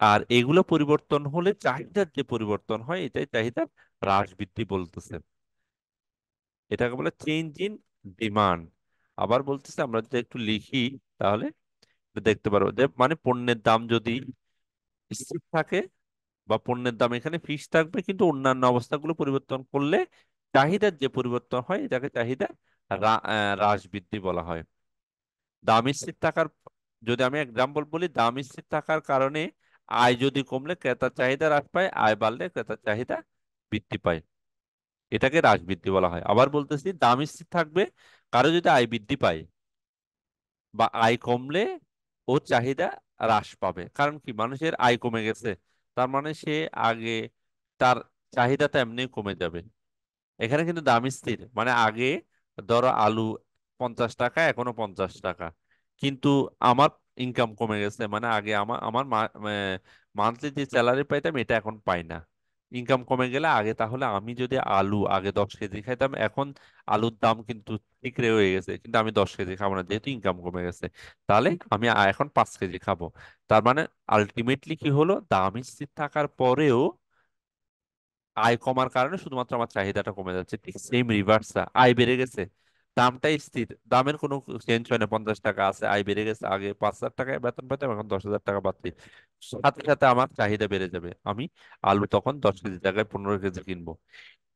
আর এগুলো পরিবর্তন হলে চাহিদার যে পরিবর্তন হয়, এটাই চাহিদার হ্রাস বৃদ্ধি বলতেছে। এটাকে বলে চেঞ্জ ইন ডিমান্ড। আবার বলতেছে, আমরা যদি একটু লিখি তাহলে দেখতে পারবো যে মানে পণ্যের দাম যদি স্থির থাকে বা পণ্যের দাম এখানে ফিক্স থাকবে, কিন্তু অন্যান্য অবস্থাগুলো পরিবর্তন করলে চাহিদার যে পরিবর্তন হয় এটাকে চাহিদা হ্রাস বৃদ্ধি বলা হয়। দাম স্থির থাকার, যদি আমি এক্সাম্পল বলি, দাম স্থির থাকার কারণে আয় যদি কমলে ক্রেতার চাহিদা হ্রাস পায়, আয় বাড়লে ক্রেতার চাহিদা বৃদ্ধি পায়, এটাকে হ্রাস বৃদ্ধি বলা হয়। আবার বলতেছি, দাম স্থির থাকবে, কারো যদি আয় বৃদ্ধি পায় বা আয় কমলে ও চাহিদা হ্রাস পাবে। কারণ কি, মানুষের আয় কমে গেছে, তার মানে সে আগে তার চাহিদাটা এমনি কমে যাবে। এখানে কিন্তু দাম স্থির, মানে আগে ধরো আলু 50 টাকা, এখনো 50 টাকা, কিন্তু আমার ইনকাম কমে গেছে, মানে আগে আমার আমার মান্থলি যে স্যালারি পাইতাম এটা এখন পাই না, ইনকাম কমে গেলে। আগে তাহলে আমি যদি আলু আগে 10 কেজি খাইতাম, এখন আলুর দাম কিন্তু ঠিকরে হয়ে গেছে, কিন্তু আমি 10 কেজি খাবো না যেহেতু ইনকাম কমে গেছে, তাহলে আমি এখন 5 কেজি খাবো। তার মানে আলটিমেটলি কি হলো, দাম স্থির থাকার পরেও আয় কমার কারণে শুধুমাত্র আমার চাহিদাটা কমে যাচ্ছে। ঠিক সেম রিভার্সটা, আয় বেড়ে গেছে, দামটাই স্থির, দামের কোনো চেঞ্জ হয় না, 50 টাকা আছে, আয় বেড়ে গেছে, আগে 5,000 টাকায় বেতন পেতাম, এখন 10,000 টাকা পাচ্ছি, সাথে সাথে আমার চাহিদা বেড়ে যাবে, আমি আলু তখন 10 কেজি জায়গায় 15 কেজি কিনবো।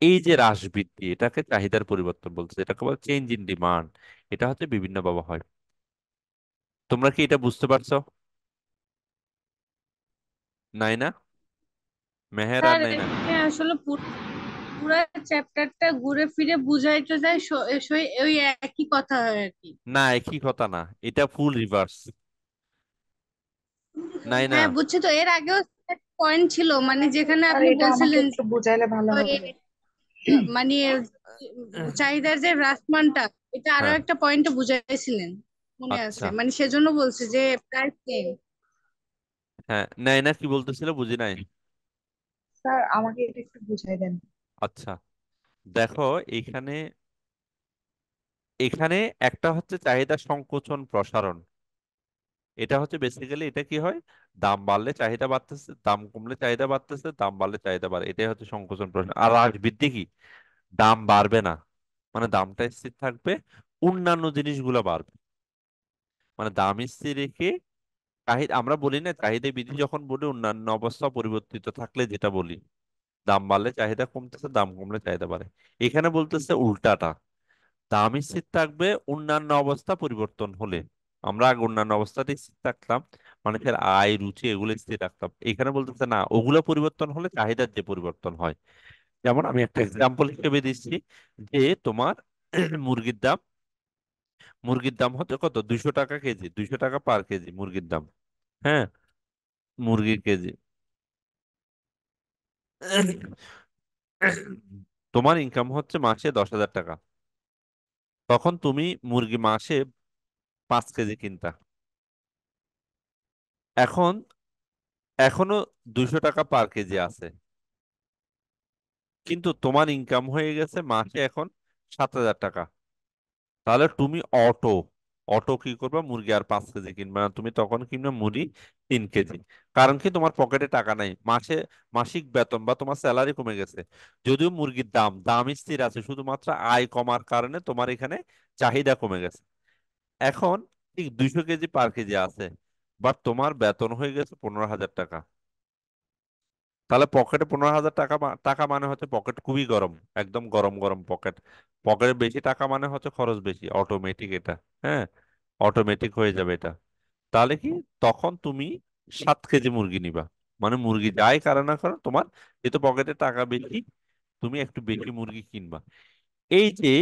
এই যে হ্রাস বৃদ্ধি, এটাকে চাহিদার পরিবর্তন বলছে, এটাকে বলে চেঞ্জ ইন ডিমান্ড। এটা হচ্ছে বিভিন্ন ভাবে হয়। তোমরা কি এটা বুঝতে পারছো? নাই না, মেহের আর স্যার নাই না? এখানে আসলে পুরো চ্যাপ্টারটা ঘুরে ফিরে বুঝাইতে যায়, ওই একই কথা হয় আর কি। না, একই কথা না, এটা ফুল রিভার্স। নাই না। হ্যাঁ বুঝছি, তো এর আগেও পয়েন্ট ছিল মানে যেখানে স্যার আপনি এটা আমাকে বলছিলেন একটু বুঝাইলে ভালো ওই, হবে। মানে চাহিদার যে হ্রাসমানটা, এটা আরো হ্যাঁ, একটা পয়েন্টে বুঝাইছিলেন, মনে আছে আচ্ছা। মানে সেজন্য বলছে যে প্রায় সেম। হ্যাঁ, নাই না কি বলতেছিল, বুঝি নাই। স্যার আমাকে এটা একটু বুঝাই দেন। আচ্ছা, দেখো, এখানে এখানে একটা হচ্ছে চাহিদা সংকোচন প্রসারণ। এটা হচ্ছে বেসিক্যালি, এটা কি হয়, দাম বাড়লে চাহিদা বাড়তেছে, দাম কমলে চাহিদা বাড়তেছে, দাম বাড়লে চাহিদা বাড়ে, এটাই হচ্ছে সংকোচন প্রসারণ। আর হ্রাস বৃদ্ধি কি, দাম বাড়বে না, মানে দামটা স্থির থাকবে, অন্যান্য জিনিসগুলো বাড়বে। মানে দাম স্থির রেখে চাহিদা, আমরা বলি না চাহিদা বৃদ্ধি যখন বলি অন্যান্য অবস্থা পরিবর্তিত থাকলে যেটা বলি, দাম বাড়লে চাহিদা কমতেছে, দাম কমলে চাহিদা বাড়ে। এখানে বলতেছে উল্টাটা, দাম স্থির থাকবে অন্যান্য অবস্থা পরিবর্তন হলে। আমরা আগে অন্যান্য অবস্থাতেই স্থির থাকতাম, মানুষের আয়, রুচি, এগুলো স্থির রাখতাম। এখানে বলতেছে না, ওগুলো পরিবর্তন হলে চাহিদার যে পরিবর্তন হয়। যেমন আমি একটা এক্সাম্পল হিসেবে দিচ্ছি, যে তোমার মুরগির দাম, মুরগির দাম হচ্ছে কত, 200 টাকা কেজি, 200 টাকা পার কেজি মুরগির দাম। হ্যাঁ, মুরগির কেজি। তোমার ইনকাম হচ্ছে মাসে 10,000 টাকা, তখন তুমি মুরগি মাসে 5 কেজি কিনতা। এখন এখনো 200 টাকা পার কেজি আছে, কিন্তু তোমার ইনকাম হয়ে গেছে মাসে এখন 7,000 টাকা। তাহলে তুমি অটো অটো কি করবে, মুরগি আর 5 কেজি কিনবে না, তুমি তখন কিনবে মুরগি 3 কেজি। কারণ কি, তোমার পকেটে টাকা নাই, মাসিক বেতন বা তোমার স্যালারি কমে গেছে। যদিও মুরগির দাম দাম স্থির আছে, শুধুমাত্র আয় কমার কারণে তোমার এখানে চাহিদা কমে গেছে। এখন ঠিক 200 কেজি পার কেজি আছে, বাট তোমার বেতন হয়ে গেছে 15,000 টাকা। তাহলে পকেটে 15,000 টাকা টাকা মানে হচ্ছে পকেট খুবই গরম, একদম গরম গরম পকেট। পকেটে বেশি টাকা মানে হচ্ছে খরচ বেশি, অটোমেটিক এটা। হ্যাঁ, অটোমেটিক হয়ে যাবে এটা। তাহলে কি, তখন তুমি 7 কেজি মুরগি নিবা। মানে মুরগি যাই কারণ না কারণ তোমার যেহেতু পকেটে টাকা বেশি, তুমি একটু বেশি মুরগি কিনবা। এই যে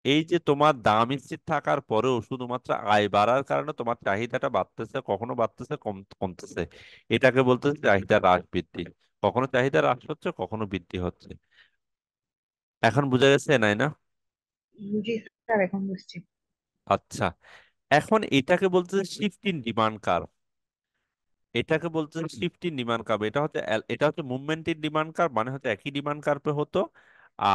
এই যে তোমার দাম স্থির থাকার পরেও শুধুমাত্র আয় বাড়ার কারণে তোমার চাহিদাটা বাড়তেছে, কখনো বাড়তেছে, কমতেছে, এটাকে বলতেছে চাহিদা হ্রাস বৃদ্ধি। কখনো চাহিদা হ্রাস হচ্ছে, কখনো বৃদ্ধি হচ্ছে। এখন বোঝা গেছে নাই না? জি স্যার, এখন বুঝছি। আচ্ছা, এখন এটাকে বলতেছে শিফট ইন ডিমান্ড কার্ভ। এটাকে বলতেছে শিফট ইন ডিমান্ড কার্ভ। এটা হচ্ছে মুভমেন্ট ইন ডিমান্ড কার্ভ, মানে হচ্ছে একই ডিমান্ড কার্ভে হতো।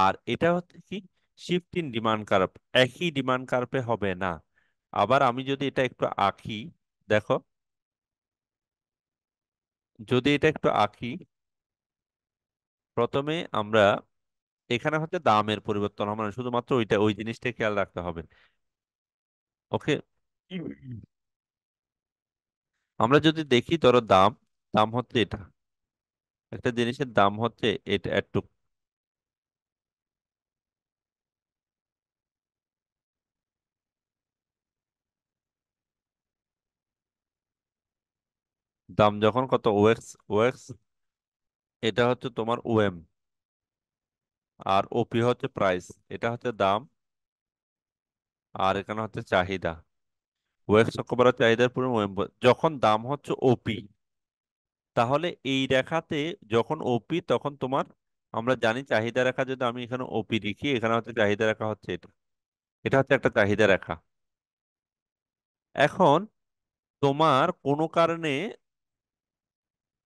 আর এটা হচ্ছে কি, শিফট ইন ডিমান্ড কার্ভ, একই ডিমান্ড কার্ভে হবে না। আবার আমি যদি এটা একটু আঁকি, দেখো, যদি এটা একটু আঁকি, প্রথমে আমরা এখানে হচ্ছে দামের পরিবর্তন হবে না, শুধুমাত্র ওই জিনিসটা খেয়াল রাখতে হবে। ওকে, আমরা যদি দেখি, ধরো দাম, দাম হচ্ছে এটা, একটা জিনিসের দাম হচ্ছে এটা একটু, দাম যখন কত, ওএক্স ওএক্স, এটা হচ্ছে তোমার ওএম, আর ওপি হচ্ছে প্রাইস, এটা হচ্ছে দাম, আর এখানে হচ্ছে চাহিদা। ওএক্স অক্ষর চাহিদার পরিমাণ ওএম। যখন দাম হচ্ছে ওপি, তাহলে এই রেখাতে যখন ওপি, তখন তোমার, আমরা জানি চাহিদা রেখা, যদি আমি এখানে ওপি লিখি, এখানে হচ্ছে চাহিদা রেখা হচ্ছে এটা, এটা হচ্ছে একটা চাহিদা রেখা। এখন তোমার কোনো কারণে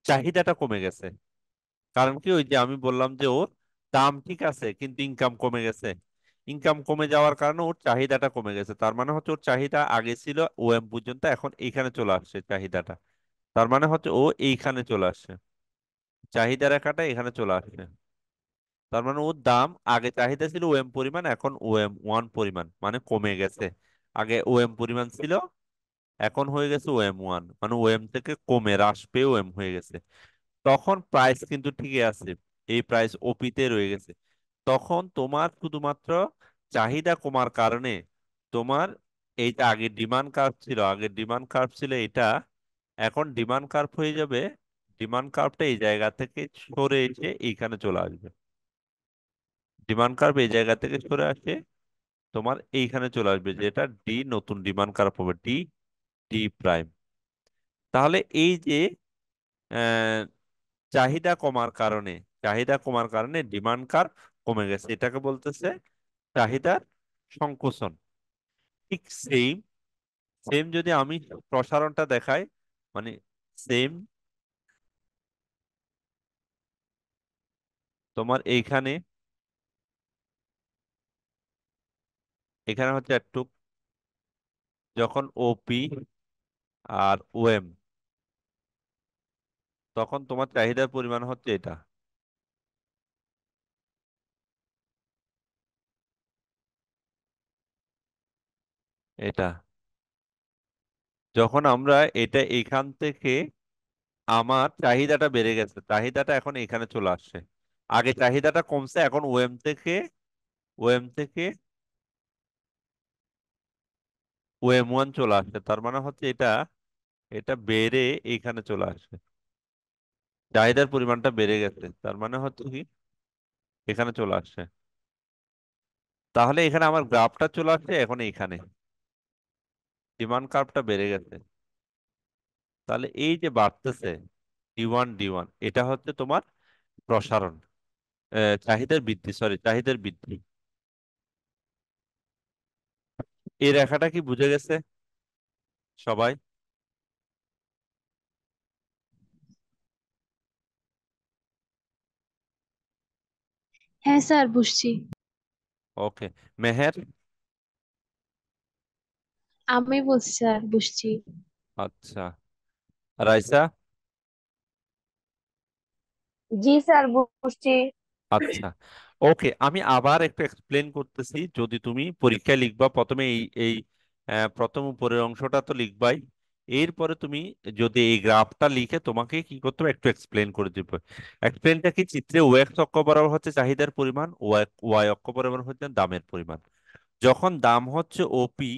চাহিদাটা কমে গেছে। কারণ কি, ওই যে আমি বললাম যে ওর দাম ঠিক আছে কিন্তু ইনকাম কমে গেছে। ইনকাম কমে যাওয়ার কারণে ওর চাহিদাটা কমে গেছে, তার মানে হচ্ছে ওর চাহিদা আগে ছিল ওএম পর্যন্ত, এখন এইখানে চলে আসছে চাহিদাটা। তার মানে হচ্ছে ও এইখানে চলে আসছে, চাহিদা রেখাটা এখানে চলে আসছে। তার মানে ওর দাম আগে চাহিদা ছিল ওএম পরিমাণ, এখন ওএম ওয়ান পরিমাণ, মানে কমে গেছে। আগে ওএম পরিমাণ ছিল, এখন হয়ে গেছে ওএম ওয়ান, মানে ওএম থেকে কমে হ্রাস পেয়ে ওএম হয়ে গেছে। তখন প্রাইস কিন্তু ঠিকই আছে, এই প্রাইস ওপিতে রয়ে গেছে। তখন তোমার শুধুমাত্র চাহিদা কমার কারণে তোমার এই যে আগের ডিমান্ড কার্ভ ছিল এটা, এখন ডিমান্ড কার্ভ হয়ে যাবে, ডিমান্ড কার্ভটা এই জায়গা থেকে সরে এসে এইখানে চলে আসবে। ডিমান্ড কার্ভ এই জায়গা থেকে সরে আসে তোমার এইখানে চলে আসবে, যেটা ডি, নতুন ডিমান্ড কার্ভ হবে ডি, ডি প্রাইম। তাহলে এই যে আহ, চাহিদা কমার কারণে ডিমান্ড কার্ভ কমে গেছে, এটাকে বলতেছে চাহিদার সংকোচন। ঠিক সেম সেম যদি আমি প্রসারণটা দেখাই, মানে সেম, তোমার এইখানে, এখানে হচ্ছে একটু, যখন ওপি আর ওএম, তখন তোমার চাহিদার পরিমাণ হচ্ছে এটা, এটা। যখন আমরা এটা এখান থেকে, আমার চাহিদাটা বেড়ে গেছে, চাহিদাটা এখন এখানে চলে আসছে। আগে চাহিদাটা কমছে, এখন ওএম থেকে ওএম ওয়ান চলে আসছে। তার মানে হচ্ছে এটা এটা বেড়ে এইখানে চলে আসছে, চাহিদার পরিমাণটা বেড়ে গেছে, তার মানে হচ্ছে কি এখানে চলে আসছে। তাহলে এখানে আমার গ্রাফটা চলে আসছে এখন এইখানে, ডিমান্ড কার্ভটা বেড়ে গেছে। তাহলে এই যে বাড়তেছে ডি ওয়ান, এটা হচ্ছে তোমার প্রসারণ, চাহিদার বৃদ্ধি, সরি, চাহিদার বৃদ্ধি। এই রেখাটা কি বুঝে গেছে সবাই? হ্যাঁ স্যার বুঝছি। ওকে। মেহের? আমি বলছি স্যার বুঝছি। আচ্ছা। রাইসা? জি স্যার, বুঝছি। আচ্ছা। ওকে, আমি আবার একটু এক্সপ্লেন করতেছি। যদি তুমি পরীক্ষায় লিখবা প্রথমে এই এই প্রথম উপরের অংশটা তো লিখবাই। এরপরে তুমি যদি এই গ্রাফটা লিখে তোমাকে কি করতে হবে একটু এক্সপ্লেন করে দিব। এক্সপ্লেনটা কি, চিত্রে ওএক্স অক্ষ বরাবর হচ্ছে চাহিদার পরিমাণ, ওয়াই ওয়াই অক্ষ বরাবর হচ্ছে দামের পরিমাণ। যখন দাম হচ্ছে ওপি,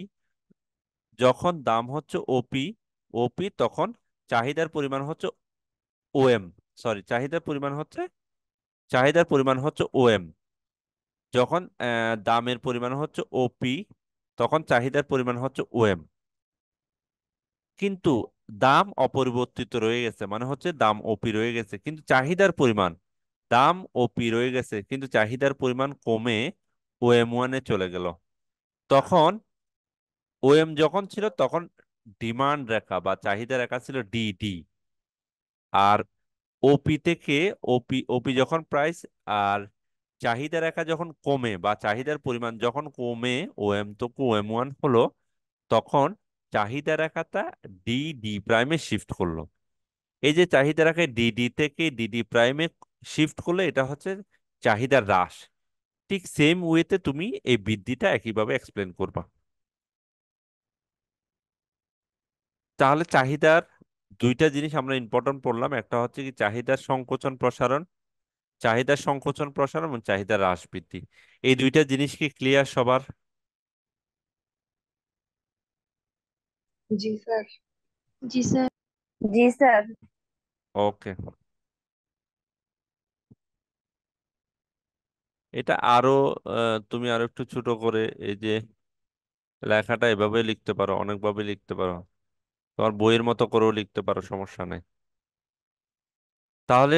যখন দাম হচ্ছে ওপি, ওপি তখন চাহিদার পরিমাণ হচ্ছে ওএম। সরি, চাহিদার পরিমাণ হচ্ছে ওএম। যখন দামের পরিমাণ হচ্ছে ওপি, তখন চাহিদার পরিমাণ হচ্ছে ওএম। কিন্তু দাম অপরিবর্তিত রয়ে গেছে, মানে হচ্ছে দাম ওপি রয়ে গেছে, কিন্তু চাহিদার পরিমাণ, দাম ওপি রয়ে গেছে কিন্তু চাহিদার পরিমাণ কমে ওএম ওয়ানে চলে গেল। তখন ওএম যখন ছিল তখন ডিমান্ড রেখা বা চাহিদা রেখা ছিল ডিডি। আর ওপি থেকে, ওপি ওপি যখন প্রাইস, আর চাহিদা রেখা যখন কমে বা চাহিদার পরিমাণ যখন কমে, ওএম তো ওএম ওয়ান হলো, তখন চাহিদা রেখাটা ডিডি প্রাইমে শিফট করলো। এই যে চাহিদা রেখা ডিডি থেকে ডিডি প্রাইমে শিফট করলে এটা হচ্ছে চাহিদার হ্রাস। ঠিক সেম ওয়েতে তুমি এই বৃদ্ধিটা একইভাবে এক্সপ্লেন করবা। তাহলে চাহিদার দুইটা জিনিস আমরা ইম্পর্টেন্ট পড়লাম, একটা হচ্ছে কি চাহিদার সংকোচন প্রসারণ, চাহিদার সংকোচন প্রসারণ এবং চাহিদার হ্রাস বৃদ্ধি। এই দুইটা জিনিস কি ক্লিয়ার সবার? জি স্যার। জি স্যার। জি স্যার। ওকে। এটা আরো তুমি আরো একটু ছোট করে এই যে লেখাটা এভাবে লিখতে পারো, অনেকভাবে লিখতে পারো, তোমার বইয়ের মতো করেও লিখতে পারো, সমস্যা নেই। তাহলে